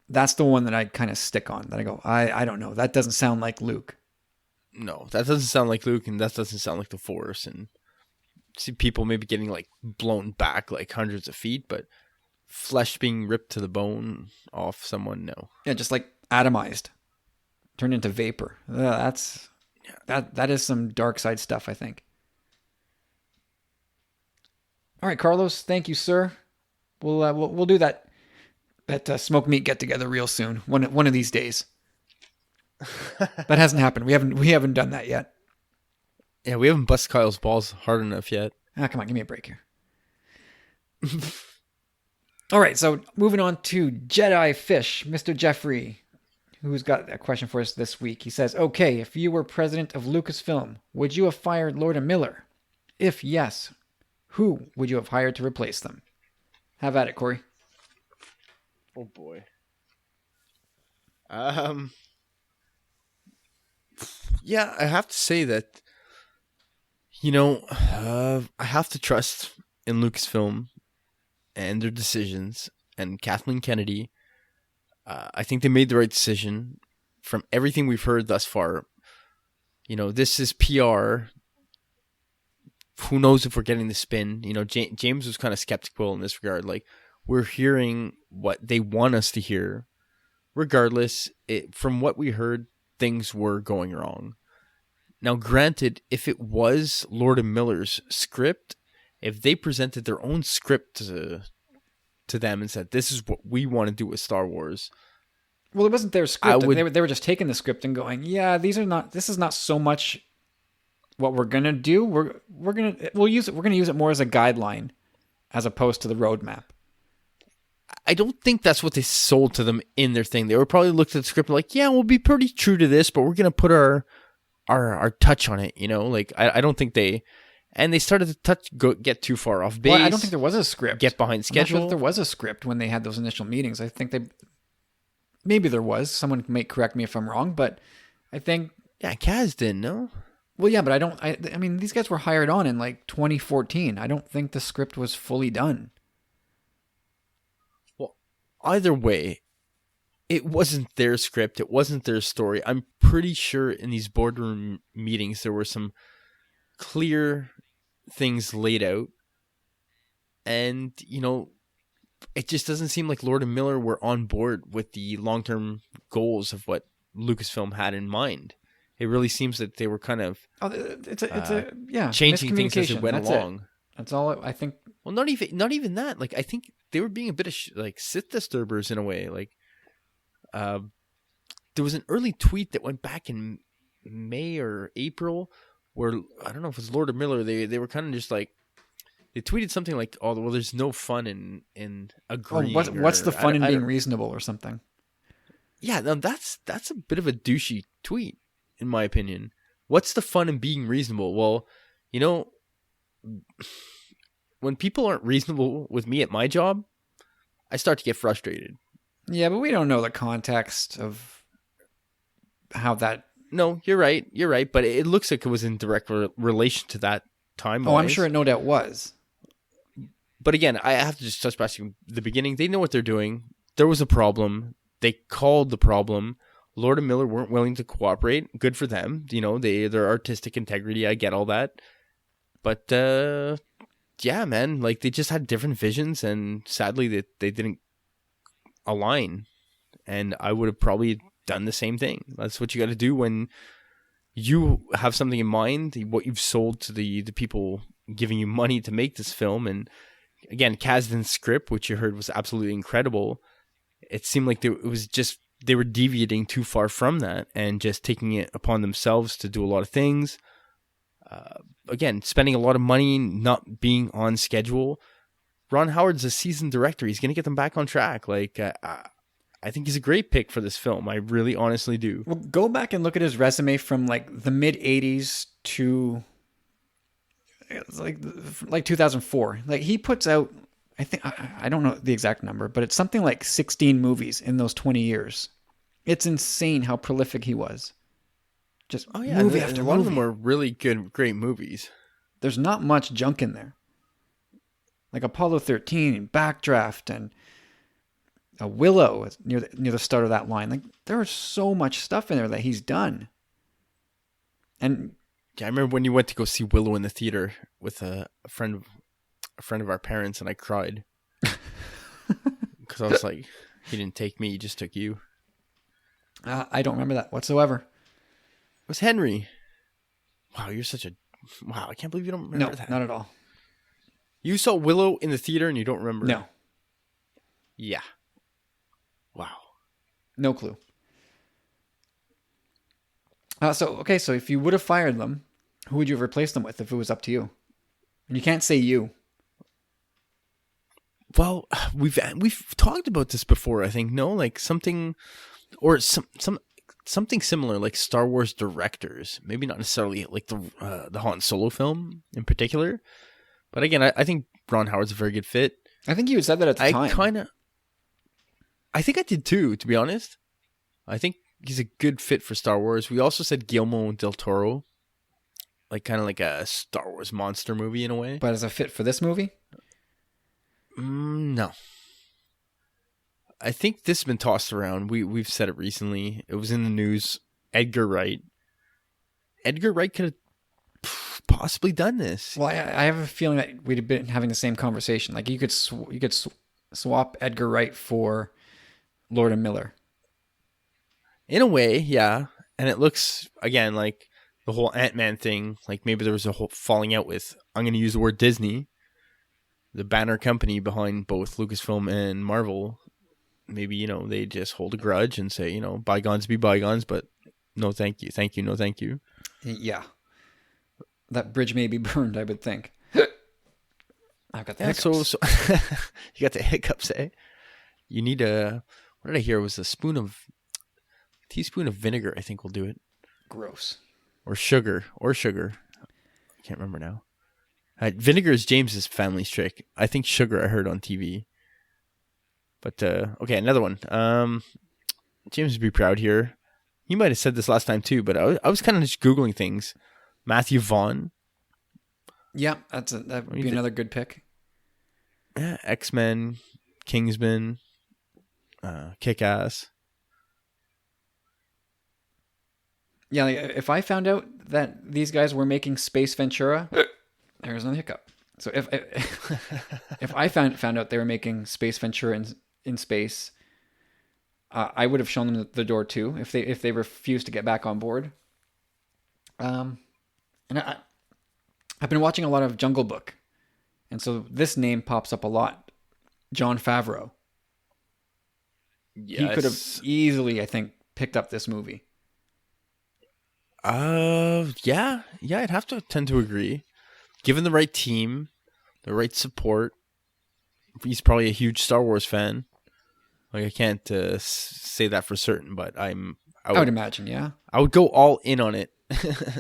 that's the one that I kind of stick on. That I go, I don't know. That doesn't sound like Luke. No, that doesn't sound like Luke, and that doesn't sound like the Force. And see people maybe getting like blown back like hundreds of feet, but flesh being ripped to the bone off someone, no. Yeah, just like atomized, turned into vapor. That is some dark side stuff, I think. All right, Carlos, thank you, sir. We'll do that smoke meat get together real soon. One of these days. That hasn't happened. We haven't done that yet. Yeah, we haven't busted Kyle's balls hard enough yet. Come on, give me a break here. All right, so moving on to Jedi Fish, Mr. Jeffrey, who's got a question for us this week. He says, okay, if you were president of Lucasfilm, would you have fired Lord and Miller? If yes, who would you have hired to replace them? Have at it, Corey. Oh, boy. Yeah, I have to say that, I have to trust in Lucasfilm and their decisions, and Kathleen Kennedy. I think they made the right decision from everything we've heard thus far. This is PR. Who knows if we're getting the spin? James was kind of skeptical in this regard. Like, we're hearing what they want us to hear. Regardless, from what we heard, things were going wrong. Now, granted, if it was Lord and Miller's script, if they presented their own script to them and said, this is what we want to do with Star Wars. Well, it wasn't their script. They were just taking the script and going, yeah, this is not so much what we're going to do. We're going to use it more as a guideline as opposed to the roadmap. I don't think that's what they sold to them in their thing. They were probably looked at the script like, yeah, we'll be pretty true to this, but we're going to put our touch on it, Like, I don't think they started to get too far off base. Well, I don't think there was a script. Get behind schedule. I'm not sure that there was a script when they had those initial meetings. I think maybe there was. Someone may correct me if I'm wrong, but I think... Yeah, Kaz didn't, no? Well, yeah, but I mean, these guys were hired on in like 2014. I don't think the script was fully done. Well, either way, it wasn't their script. It wasn't their story. I'm pretty sure in these boardroom meetings, there were some clear things laid out. And, it just doesn't seem like Lord and Miller were on board with the long-term goals of what Lucasfilm had in mind. It really seems that they were kind of changing things as it went along. That's all I think. Well, not even that. Like, I think they were being a bit of Sith disturbers in a way. Like, there was an early tweet that went back in May or April where, I don't know if it was Lord or Miller, they were kind of just like, they tweeted something like, oh, well, there's no fun in agreeing. What's the fun in being reasonable or something? Yeah, no, that's a bit of a douchey tweet, in my opinion. What's the fun in being reasonable? Well, when people aren't reasonable with me at my job, I start to get frustrated. Yeah, but we don't know the context of how that... No, you're right. But it looks like it was in direct relation to that time. Oh, I'm sure it no doubt was. But again, I have to just touch back to the beginning. They know what they're doing. There was a problem. They called the problem. Lord and Miller weren't willing to cooperate. Good for them. Their artistic integrity. I get all that. But, yeah, man, like they just had different visions, and sadly they didn't align. And I would have probably done the same thing. That's what you got to do when you have something in mind, what you've sold to the people giving you money to make this film. And again, Kasdan's script, which you heard was absolutely incredible. It seemed like they were deviating too far from that and just taking it upon themselves to do a lot of things. Again, spending a lot of money, not being on schedule. Ron Howard's a seasoned director. He's going to get them back on track. Like, I think he's a great pick for this film. I really honestly do. Well, go back and look at his resume from like the mid 80s to it's like 2004. Like he puts out, I think I don't know the exact number, but it's something like 16 movies in those 20 years. It's insane how prolific he was. Just movie after a lot of them movie. were really good, great movies. There's not much junk in there. Like Apollo 13 and Backdraft and a Willow near the start of that line. Like there was so much stuff in there that he's done. And Yeah, I remember when you went to go see Willow in the theater with a friend of our parents, and I cried because I was like, he didn't take me, he just took you. I don't remember that whatsoever. It was Henry. Wow, you're such a wow! I can't believe you don't remember No, that. not at all. You saw Willow in the theater and you don't remember? No, Yeah. Wow. no clue. So if you would have fired them, who would you have replaced them with if it was up to you? And you can't say you. Well, we've talked about this before. I think like something, or something similar, like Star Wars directors. Maybe not necessarily like the Han Solo film in particular, but again, I think Ron Howard's a very good fit. I think you had said that at the time. I think I did too. To be honest, I think he's a good fit for Star Wars. We also said Guillermo del Toro, like kind of like a Star Wars monster movie in a way. But as a fit for this movie? No. I think this has been tossed around. We've said it recently. It was in the news. Edgar Wright. Edgar Wright could have possibly done this. Well, I have a feeling that we'd have been having the same conversation. Like you could swap Edgar Wright for Lord and Miller. In a way, yeah. And it looks, again, like the whole Ant-Man thing. Like maybe there was a whole falling out with, I'm going to use the word Disney, the banner company behind both Lucasfilm and Marvel. Maybe, they just hold a grudge and say, bygones be bygones, but no thank you, no thank you. Yeah. That bridge may be burned, I would think. I've got the hiccups. So you got the hiccups, eh? You need what did I hear? It was a teaspoon of vinegar, I think will do it. Gross. Or sugar. I can't remember now. Vinegar is James's family's trick. I think sugar I heard on TV. But, okay, another one. James would be proud here. You might have said this last time too, but I was kind of just Googling things. Matthew Vaughn. Yeah, that would be another good pick. Yeah, X-Men, Kingsman, Kick-Ass. Yeah, like, if I found out that these guys were making Space Ventura, there's another hiccup. So if I found out they were making Space Ventura in space, I would have shown them the door too if they refused to get back on board. And I've been watching a lot of Jungle Book, and so this name pops up a lot. Jon Favreau. Yes. He could have easily, I think, picked up this movie. Yeah, I'd have to tend to agree. Given the right team, the right support, he's probably a huge Star Wars fan. Like I can't say that for certain, but I would imagine, yeah. I would go all in on it.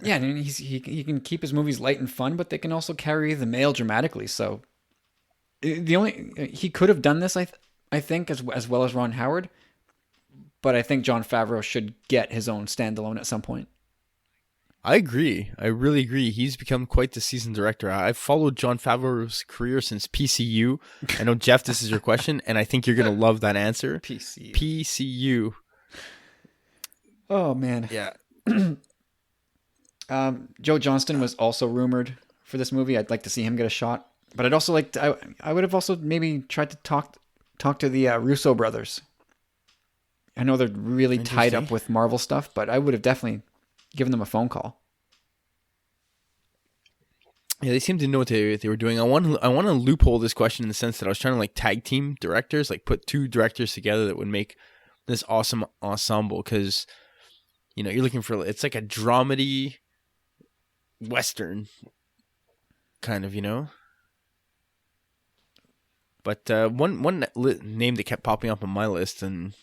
Yeah, and he can keep his movies light and fun, but they can also carry the mail dramatically. So he could have done this, I think, as well as Ron Howard, but I think Jon Favreau should get his own standalone at some point. I agree. I really agree. He's become quite the seasoned director. I've followed Jon Favreau's career since PCU. I know, Jeff, this is your question, and I think you're going to love that answer. PCU. Oh, man. Yeah. Joe Johnston was also rumored for this movie. I'd like to see him get a shot. But I'd also like to, I would have also maybe tried to talk to the Russo brothers. I know they're really tied up with Marvel stuff, but I would have definitely given them a phone call. Yeah, they seem to know what they were doing. I want to loophole this question in the sense that I was trying to like tag team directors, like put two directors together that would make this awesome ensemble. Because you're looking for, it's like a dramedy Western kind of, But one name that kept popping up on my list, and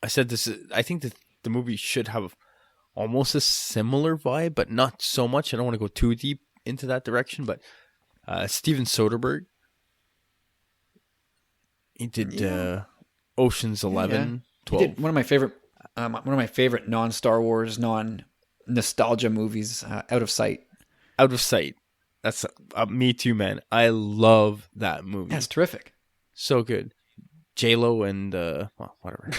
I said this, I think that the movie should have almost a similar vibe, but not so much. I don't want to go too deep into that direction, but Steven Soderbergh, he did Ocean's 11, He 12. did one of my favorite non-Star Wars, non-nostalgia movies, Out of Sight. Out of Sight. That's me too, man. I love that movie. That's terrific. So good. J-Lo and well, whatever.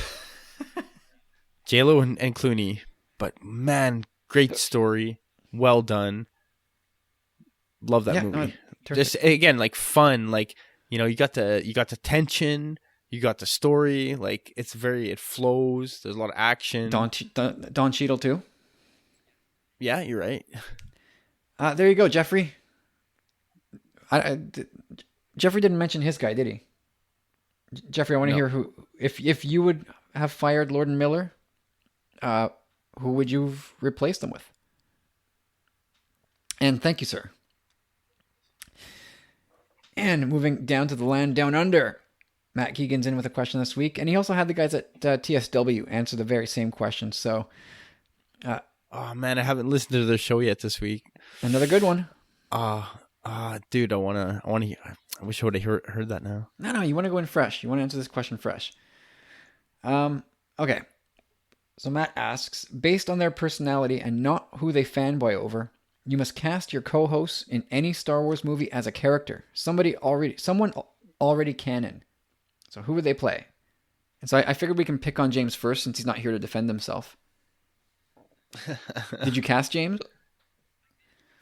J-Lo and Clooney, but man, great story, well done. Love that movie. No, terrific. Just again, like fun, like you got the tension, you got the story, like it flows. There's a lot of action. Don Cheadle too. Yeah, you're right. There you go, Jeffrey. Jeffrey didn't mention his guy, did he? Jeffrey, I want to hear who. If you would have fired Lord and Miller, who would you have replaced them with? And thank you, sir. And moving down to the land down under, Matt Keegan's in with a question this week, and he also had the guys at TSW answer the very same question. So, Oh man, I haven't listened to their show yet this week. another good one. Dude, I wish I would have heard that now. No, you want to go in fresh. You want to answer this question fresh. Okay. So Matt asks, based on their personality and not who they fanboy over, you must cast your co-hosts in any Star Wars movie as a character. Someone already canon. So who would they play? And so I figured we can pick on James first since he's not here to defend himself. Did you cast James?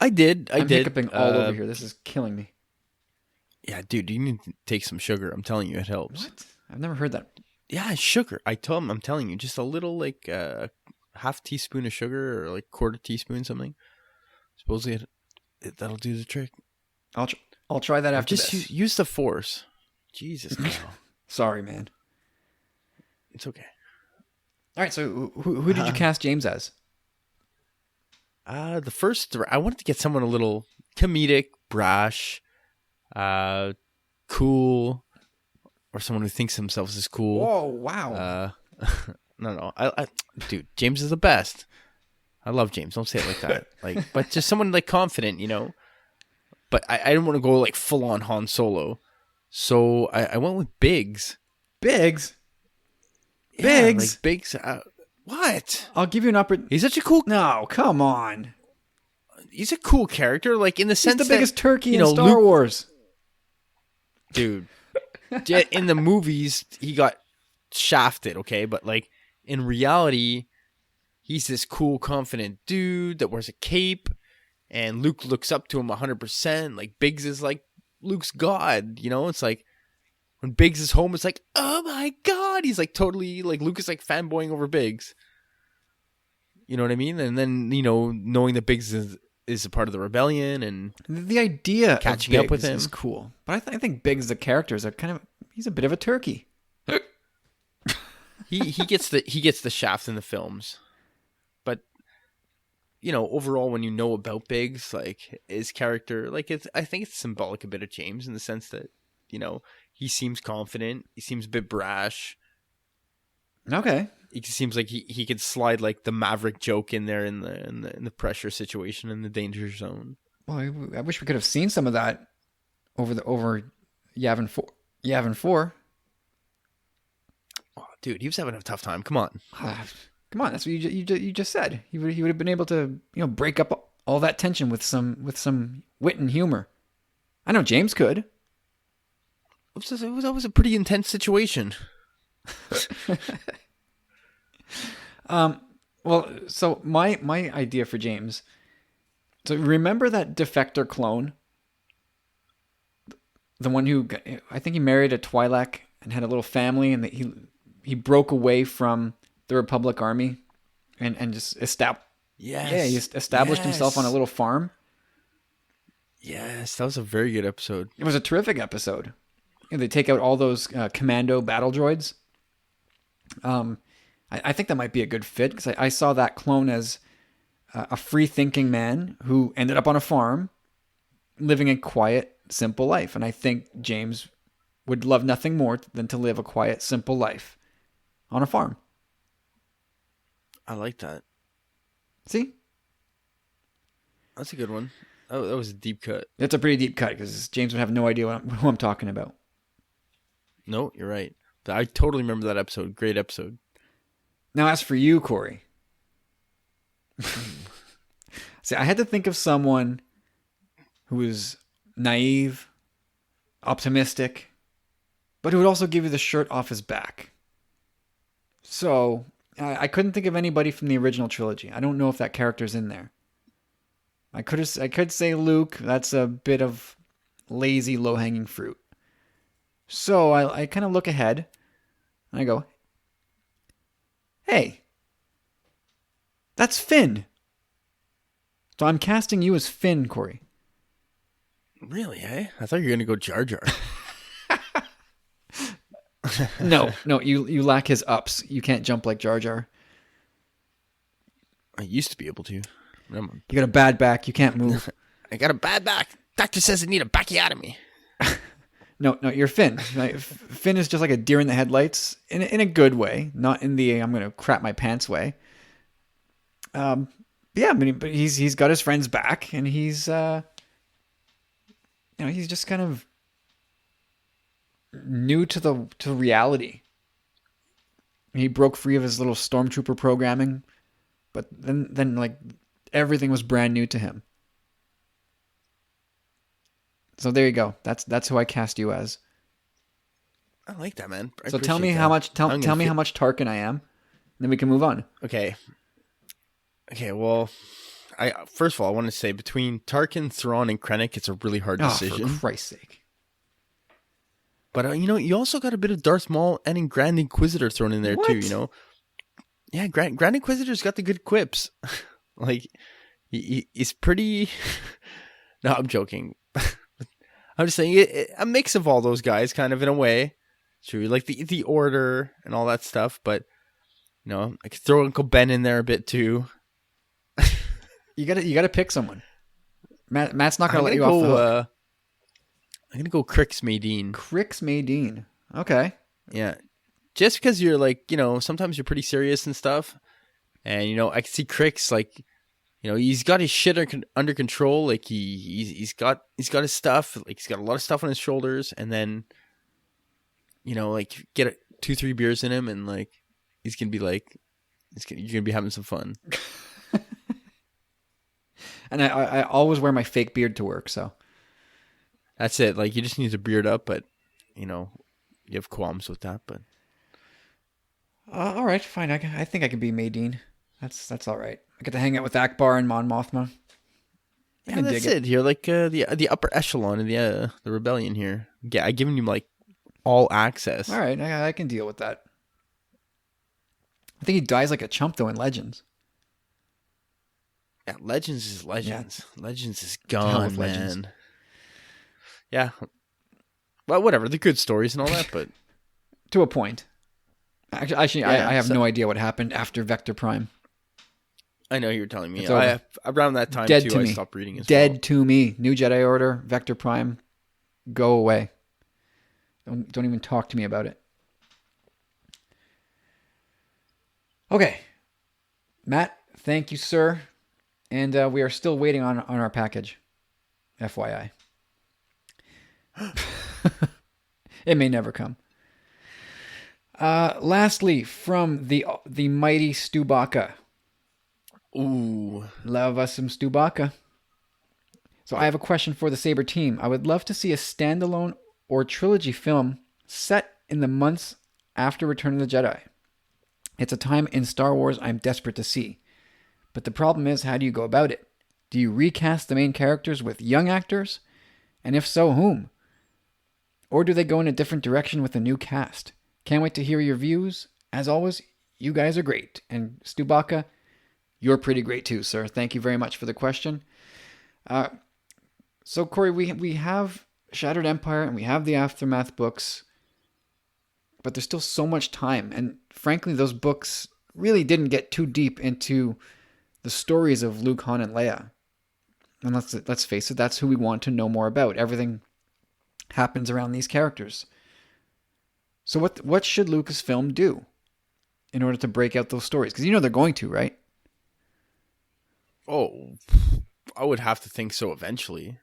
I did. I'm hiccuping all over here. This is killing me. Yeah, dude, you need to take some sugar. I'm telling you, it helps. What? I've never heard that. Yeah, sugar. I'm telling you, just a little like half teaspoon of sugar or like quarter teaspoon something. Supposedly that'll do the trick. I'll try that after just this. use the force. Jesus, no. Sorry, man. It's okay. All right, so who did you cast James as? The first, I wanted to get someone a little comedic, brash, cool, or someone who thinks themselves is cool. Whoa, wow. No. Dude, James is the best. I love James. Don't say it like that. But just someone like confident, But I didn't want to go like full on Han Solo, so I went with Biggs. Biggs? Yeah, Biggs? like Biggs. What? I'll give you an opportunity. He's such a cool. No, come on. He's a cool character, like in the He's sense the biggest that, turkey in Star Wars. Dude. In the movies, he got shafted, okay? But like in reality, he's this cool, confident dude that wears a cape, and Luke looks up to him 100%. Like Biggs is like Luke's god, It's like when Biggs is home, it's like, oh my god, he's like totally like Luke is like fanboying over Biggs. You know what I mean? And then knowing that Biggs is a part of the rebellion and The idea catching of up with Biggs him is cool, but I think Biggs the character is he's a bit of a turkey. he gets the shaft in the films, but overall when you know about Biggs, like his character, like I think it's symbolic a bit of James in the sense that he seems confident, he seems a bit brash. Okay. It seems like he could slide like the Maverick joke in there in the pressure situation in the danger zone. Well, I wish we could have seen some of that over Yavin 4. Yavin 4. Oh, dude, he was having a tough time. Come on. Come on, that's what you just said. He would have been able to break up all that tension with some wit and humor. I know James could. That was a pretty intense situation. Well, so my idea for James. So remember that defector clone, the one who I think he married a Twi'lek and had a little family, and that he broke away from the Republic Army, and just established himself on a little farm. Yes, that was a very good episode. It was a terrific episode. And they take out all those commando battle droids. I think that might be a good fit because I saw that clone as a free-thinking man who ended up on a farm, living a quiet, simple life. And I think James would love nothing more than to live a quiet, simple life on a farm. I like that. See? That's a good one. Oh, that was a deep cut. It's a pretty deep cut because James would have no idea who I'm talking about. No, you're right. I totally remember that episode. Great episode. Now, as for you, Corey. See, I had to think of someone who was naive, optimistic, but who would also give you the shirt off his back. So, I couldn't think of anybody from the original trilogy. I don't know if that character's in there. I could say Luke. That's a bit of lazy, low-hanging fruit. So I kind of look ahead, and I go, hey, that's Finn. So I'm casting you as Finn, Corey. Really, eh? I thought you were going to go Jar Jar. No, you lack his ups. You can't jump like Jar Jar. I used to be able to. You got a bad back. You can't move. I got a bad back. Doctor says I need a backiotomy. No, you're Finn. Finn is just like a deer in the headlights in a good way, not in the I'm gonna crap my pants way. Yeah, but he's got his friends back, and he's he's just kind of new to reality. He broke free of his little stormtrooper programming, but then like everything was brand new to him. So there you go. That's who I cast you as. I like that, man. So tell me how much Tarkin I am, and then we can move on. Okay. Well, first of all, I want to say between Tarkin, Thrawn, and Krennic, it's a really hard decision. For Christ's sake! But you also got a bit of Darth Maul and Grand Inquisitor thrown in there too. You know, yeah, Grand Inquisitor's got the good quips. Like he's pretty. No, I'm joking. I'm just saying a mix of all those guys, kind of in a way. True, like the Order and all that stuff. But I could throw Uncle Ben in there a bit too. You gotta pick someone. Matt's not gonna let you off the hook. I'm gonna go Crix Maydean. Crix Maydean. Okay. Yeah, just because you're like sometimes you're pretty serious and stuff, and I can see Crix like. He's got his shit under control. Like he's got his stuff. Like he's got a lot of stuff on his shoulders, and then, like get 2-3 beers in him, and like he's gonna be like, you're gonna be having some fun. And I always wear my fake beard to work, so that's it. Like you just need to beard up, but you have qualms with that. But all right, fine. I think I can be Maydean. That's all right. I get to hang out with Akbar and Mon Mothma. Yeah, that's it. You're like the upper echelon of the rebellion here. Yeah, I given you like all access. All right, I can deal with that. I think he dies like a chump though in Legends. Yeah, Legends is Legends. Yeah. Legends is gone, man. Legends. Yeah. Well, whatever. The good stories and all that, but to a point. Actually, yeah, I have no idea what happened after Vector Prime. I know you were telling me. Around that time, Dead too, to I me. stopped reading as Dead well. to me. New Jedi Order, Vector Prime, go away. Don't even talk to me about it. Okay. Matt, thank you, sir. And we are still waiting on our package. FYI. It may never come. Lastly, from the mighty Stubaka. Ooh. Love us some Stubaka. So I have a question for the Saber team. I would love to see a standalone or trilogy film set in the months after Return of the Jedi. It's a time in Star Wars I'm desperate to see. But the problem is, how do you go about it? Do you recast the main characters with young actors? And if so, whom? Or do they go in a different direction with a new cast? Can't wait to hear your views. As always, you guys are great. And Stubaka, you're pretty great too, sir. Thank you very much for the question. So, Corey, we have Shattered Empire and we have the Aftermath books, but there's still so much time. And frankly, those books really didn't get too deep into the stories of Luke, Han, and Leia. And let's face it, that's who we want to know more about. Everything happens around these characters. So what should Lucasfilm do in order to break out those stories? Because they're going to, right? Oh, I would have to think so eventually.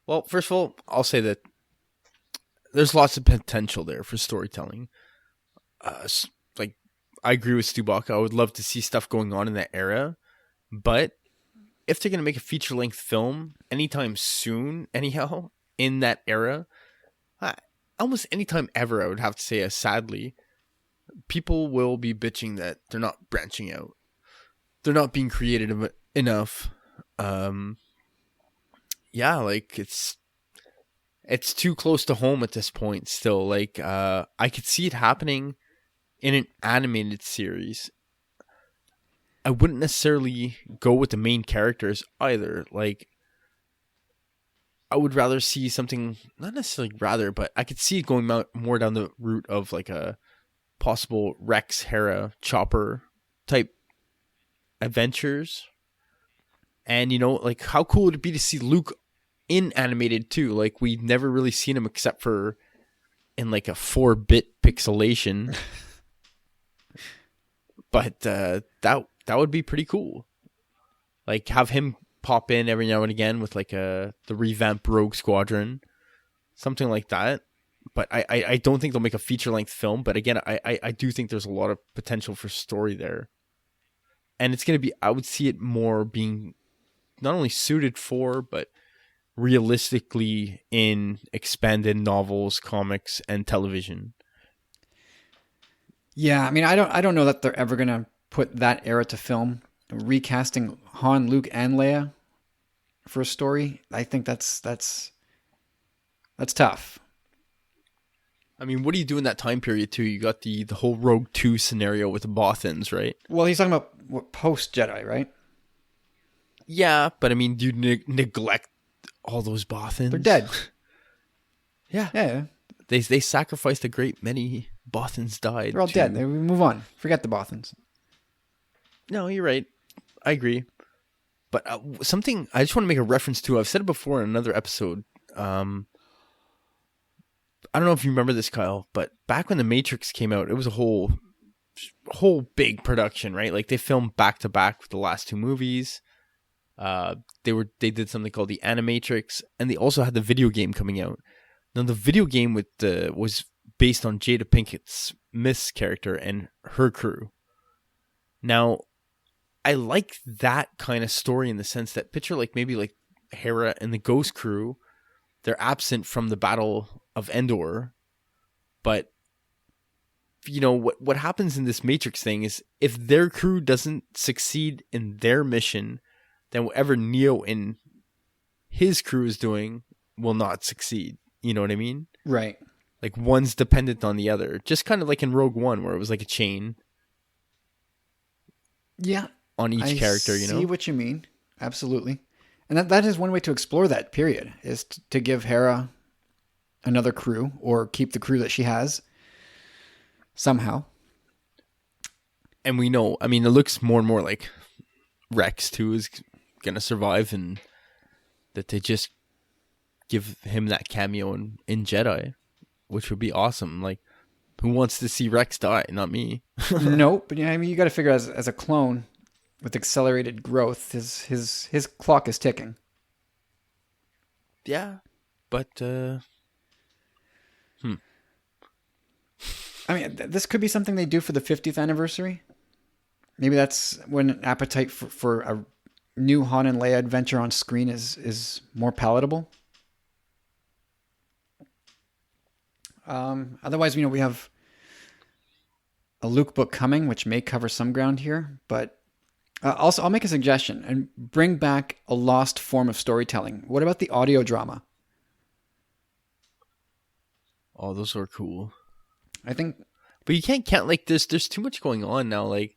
Well, first of all, I'll say that there's lots of potential there for storytelling. Like, I agree with Stubach. I would love to see stuff going on in that era. But if they're going to make a feature-length film anytime soon, anyhow, in that era, almost anytime ever, I would have to say, sadly, people will be bitching that they're not branching out. They're not being creative enough. Yeah, like, it's too close to home at this point still. Like, I could see it happening in an animated series. I wouldn't necessarily go with the main characters either. Like, I would rather see something, not necessarily rather, but I could see it going more down the route of like a possible Rex, Hera, Chopper type adventures. And, you know, like, how cool would it be to see Luke in animated too? Like, we've never really seen him except for in like a 4-bit pixelation. But that would be pretty cool. Like, have him pop in every now and again with like the revamped Rogue Squadron, something like that. But I don't think they'll make a feature-length film. But again, I do think there's a lot of potential for story there. And it's going to be, I would see it more being not only suited for, but realistically in expanded novels, comics, and television. Yeah, I mean, I don't know that they're ever gonna put that era to film. Recasting Han, Luke, and Leia for a story, I think that's tough. I mean, what do you do in that time period too? You got the whole Rogue 2 scenario with the Bothans, right? Well, he's talking about post Jedi, right? Yeah, but I mean, do you neglect all those Bothans? They're dead. Yeah. Yeah, They sacrificed a great many. Bothans died. they're all dead. We move on. Forget the Bothans. No, you're right. I agree. But something I just want to make a reference to. I've said it before in another episode. I don't know if you remember this, Kyle, but back when The Matrix came out, it was a whole big production, right? Like, they filmed back to back with the last 2 movies. They did something called the Animatrix, and they also had the video game coming out. Now, the video game was based on Jada Pinkett Smith's character and her crew. Now, I like that kind of story in the sense that picture like maybe like Hera and the Ghost crew, they're absent from the Battle of Endor, but you know what happens in this Matrix thing is if their crew doesn't succeed in their mission, then whatever Neo and his crew is doing will not succeed. You know what I mean? Right. Like, one's dependent on the other. Just kind of like in Rogue One, where it was like a chain. Yeah. On each character, you know? I see what you mean. Absolutely. And that is one way to explore that period, is to give Hera another crew, or keep the crew that she has somehow. And we know, I mean, it looks more and more like Rex, too, is going to survive, and that they just give him that cameo in Jedi, which would be awesome. Like, who wants to see Rex die? Not me. Nope. But yeah, I mean, you got to figure as a clone with accelerated growth, his clock is ticking. Yeah, but I mean, this could be something they do for the 50th anniversary. Maybe that's when an appetite for a new Han and Leia adventure on screen is more palatable. Otherwise, you know, we have a Luke book coming, which may cover some ground here. But also, I'll make a suggestion and bring back a lost form of storytelling. What about the audio drama? Oh, those are cool. I think, but you can't count like this. There's too much going on now. Like,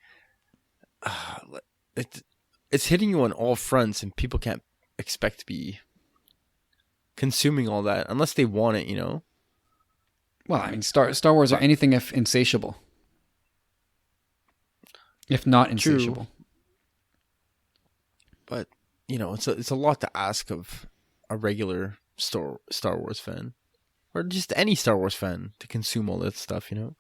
it's hitting you on all fronts, and people can't expect to be consuming all that unless they want it. You know. well, I mean, Star Wars are anything if insatiable, if not insatiable. True. But you know, it's a lot to ask of a regular Star Wars fan, or just any Star Wars fan, to consume all that stuff. You know.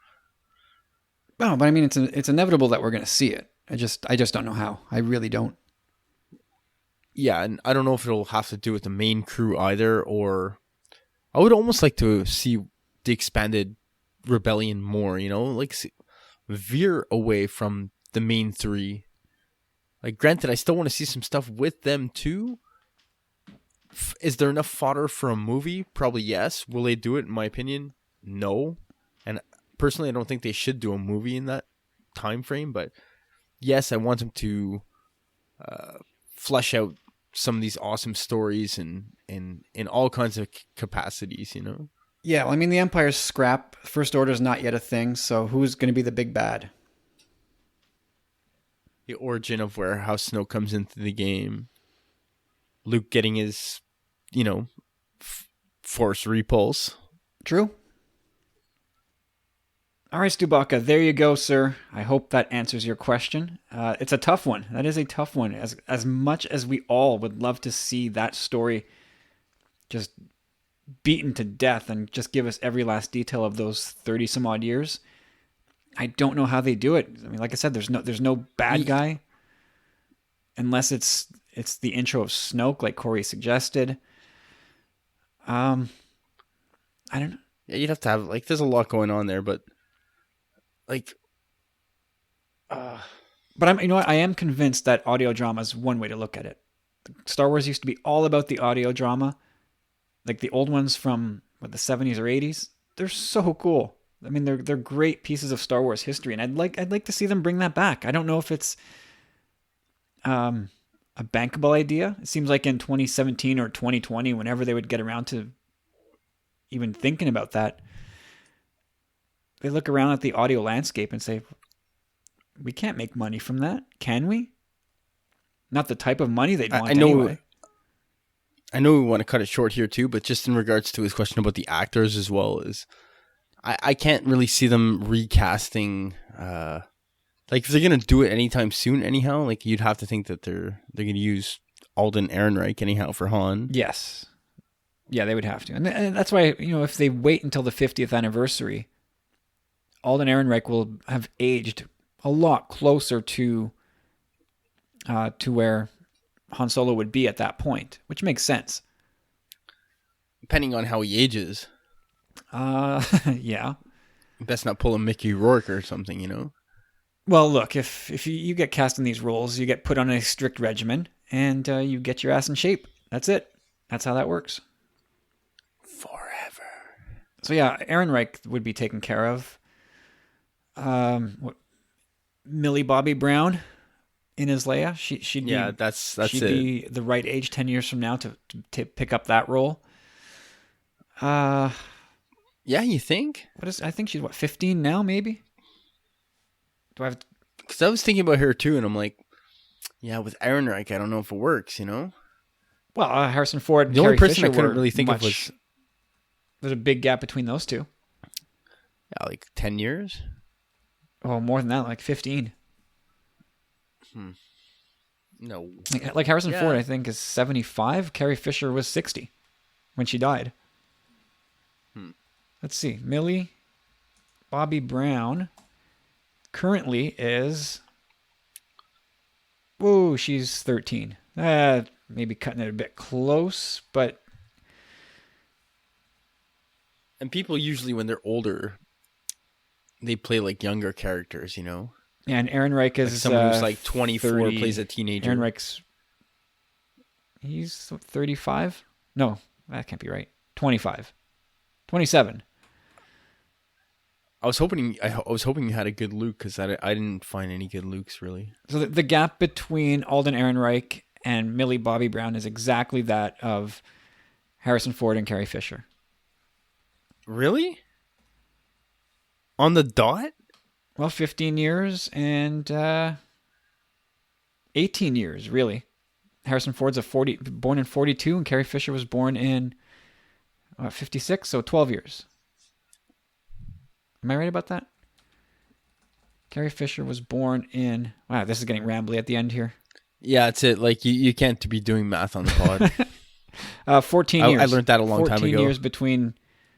Oh, but I mean, it's inevitable that we're going to see it. I just don't know how. I really don't. Yeah, and I don't know if it'll have to do with the main crew either, or I would almost like to see the expanded rebellion more, you know, like veer away from the main three. Like, granted, I still want to see some stuff with them too. Is there enough fodder for a movie? Probably yes. Will they do it? In my opinion, no. And personally, I don't think they should do a movie in that time frame. But yes, I want them to flesh out some of these awesome stories in all kinds of capacities. You know. Yeah, well, I mean, the Empire's scrap. First Order's not yet a thing, so who's going to be the big bad? The origin of where House Snow comes into the game. Luke getting his, you know, force repulse. True. All right, Stubaka, there you go, sir. I hope that answers your question. It's a tough one. That is a tough one. As much as we all would love to see that story just beaten to death and just give us every last detail of those 30 some odd years, I don't know how they do it. I mean, like I said, there's no bad guy unless it's the intro of Snoke, like Corey suggested. I don't know. Yeah, you'd have to have, like, there's a lot going on there, but like, but you know what? I am convinced that audio drama is one way to look at it. Star Wars used to be all about the audio drama, like the old ones from the 70s or 80s. They're so cool. I mean, they're great pieces of Star Wars history, and I'd like to see them bring that back. I don't know if it's a bankable idea. It seems like in 2017 or 2020, whenever they would get around to even thinking about that, they look around at the audio landscape and say, we can't make money from that, can we? Not the type of money they'd want anyway. I know we want to cut it short here too, but just in regards to his question about the actors as well, is I can't really see them recasting. Like, if they're gonna do it anytime soon, anyhow, like, you'd have to think that they're gonna use Alden Ehrenreich anyhow for Han. Yes, yeah, they would have to, and that's why, you know, if they wait until the 50th anniversary, Alden Ehrenreich will have aged a lot closer to where Han Solo would be at that point, which makes sense. Depending on how he ages. Yeah. Best not pull a Mickey Rourke or something, you know? Well, look, if you get cast in these roles, you get put on a strict regimen, and you get your ass in shape. That's it. That's how that works. Forever. So yeah, Ehrenreich would be taken care of. Millie Bobby Brown in as Leia. She'd yeah, be, that's she'd it. be the right age 10 years from now to pick up that role. Yeah, you think? I think she's 15 now, maybe? Do I have Because I was thinking about her too, and I'm like, yeah, with Ehrenreich, I don't know if it works, you know? Well, Harrison Ford and The only Carrie person Fisher I couldn't were really think of much- was, There's a big gap between those two. yeah, like 10 years? Oh, more than that, like 15. No. Like Harrison Yeah. Ford, I think, is 75. Carrie Fisher was 60 when she died. Let's see. Millie Bobby Brown currently is... Whoa, she's 13. Maybe cutting it a bit close, but... And people usually, when they're older, they play like younger characters, you know? Yeah, and Ehrenreich is... Like someone who's like 24 30. plays a teenager. Ehrenreich's... He's 35? No, that can't be right. 25. 27. I was hoping you had a good Luke, because I didn't find any good Lukes, really. So the gap between Alden Ehrenreich and Millie Bobby Brown is exactly that of Harrison Ford and Carrie Fisher. Really? On the dot? Well, 15 years and 18 years, really. Harrison Ford's born in 42, and Carrie Fisher was born in 56, so 12 years. Am I right about that? Carrie Fisher was born in... Wow, this is getting rambly at the end here. Yeah, that's it. Like, you can't be doing math on the pod. 14 years. I learned that a long time ago. 14 years between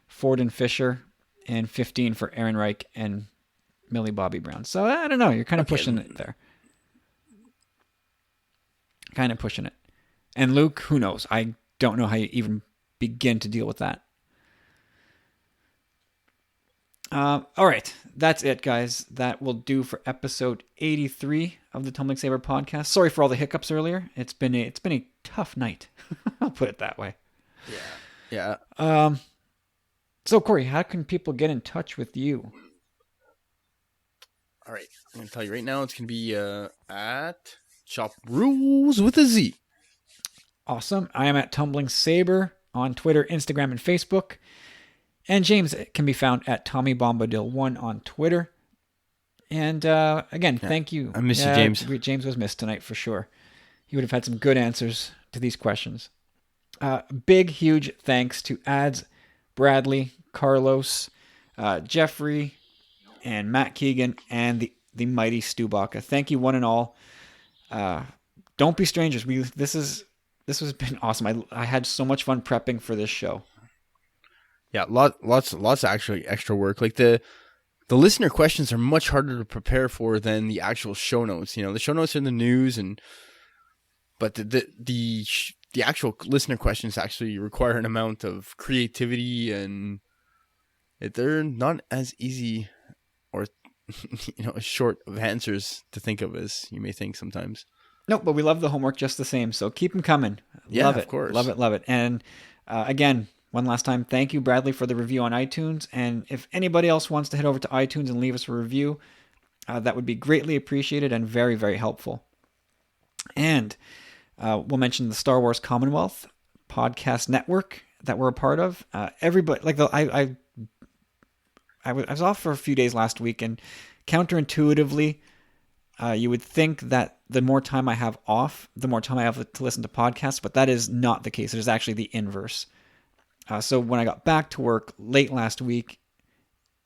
Ford and Fisher, and 15 for Ehrenreich and Millie Bobby Brown. So, I don't know. You're kind of pushing it there. kind of pushing it. And Luke, who knows? I don't know how you even begin to deal with that. All right, that's it, guys. That will do for episode 83 of the Tumbling Saber podcast. Sorry for all the hiccups earlier. It's been a tough night. I'll put it that way. Yeah. So Corey, how can people get in touch with you? All right, I'm gonna tell you right now. It's gonna be at Chop Rules with a Z. Awesome. I am at Tumbling Saber on Twitter, Instagram, and Facebook. And James can be found at Tommy Bombadil1 on Twitter. And again, thank you. I miss you, James. James was missed tonight for sure. He would have had some good answers to these questions. Big, huge thanks to Ads, Bradley, Carlos, Jeffrey, and Matt Keegan, and the mighty Stu Baca. Thank you, one and all. Don't be strangers. This has been awesome. I had so much fun prepping for this show. Yeah, lots of actually extra work. Like the listener questions are much harder to prepare for than the actual show notes. You know, the show notes are in the news, but the actual listener questions actually require an amount of creativity, and they're not as easy or as short of answers to think of as you may think sometimes. No, but we love the homework just the same. So keep them coming. Yeah, love it. Of course. Love it. And again, one last time, thank you, Bradley, for the review on iTunes. And if anybody else wants to head over to iTunes and leave us a review, that would be greatly appreciated and very, very helpful. And we'll mention the Star Wars Commonwealth podcast network that we're a part of. Everybody, like I was off for a few days last week, and counterintuitively, you would think that the more time I have off, the more time I have to listen to podcasts, but that is not the case. It is actually the inverse. So when I got back to work late last week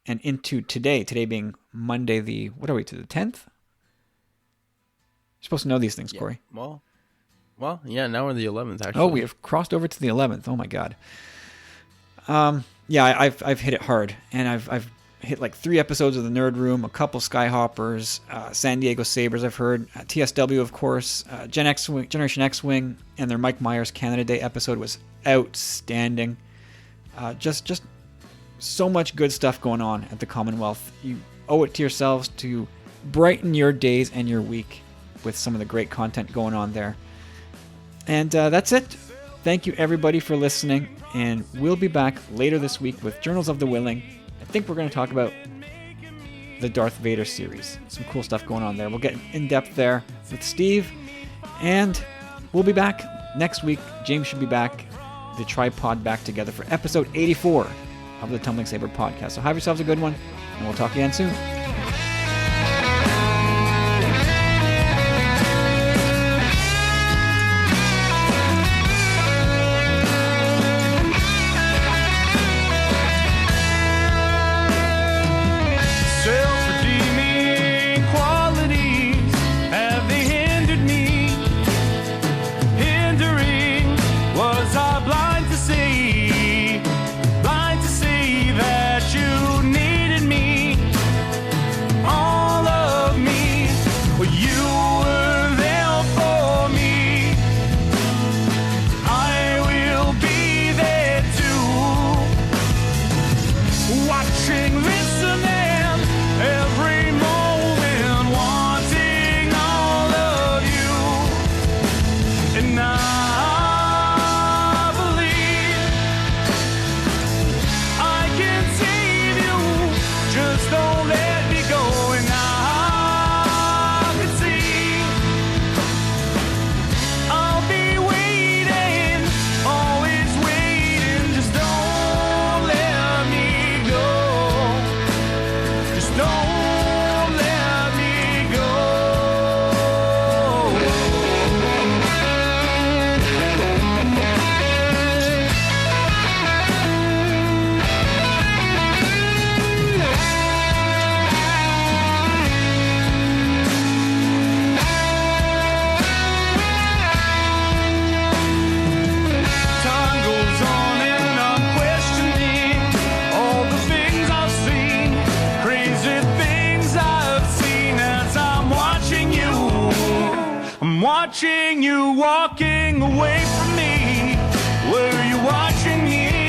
and into today being Monday, the 10th? You're supposed to know these things, Corey. Well, yeah, now we're the 11th, actually. Oh, we have crossed over to the 11th. Oh, my God. Yeah, I've hit it hard, and I've hit like 3 episodes of the Nerd Room, a couple Skyhoppers, San Diego Sabres I've heard, TSW, of course, Generation X-Wing, and their Mike Myers Canada Day episode was outstanding. Just so much good stuff going on at the Commonwealth. You owe it to yourselves to brighten your days and your week with some of the great content going on there. And that's it. Thank you, everybody, for listening, and we'll be back later this week with Journals of the Willing. I think we're going to talk about the Darth Vader series. Some cool stuff going on there. We'll get in depth there with Steve, and we'll be back next week. James should be back, the tripod back together for episode 84 of the Tumbling Saber podcast. So have yourselves a good one, and we'll talk again soon. I'm watching you walking away from me. Were you watching me?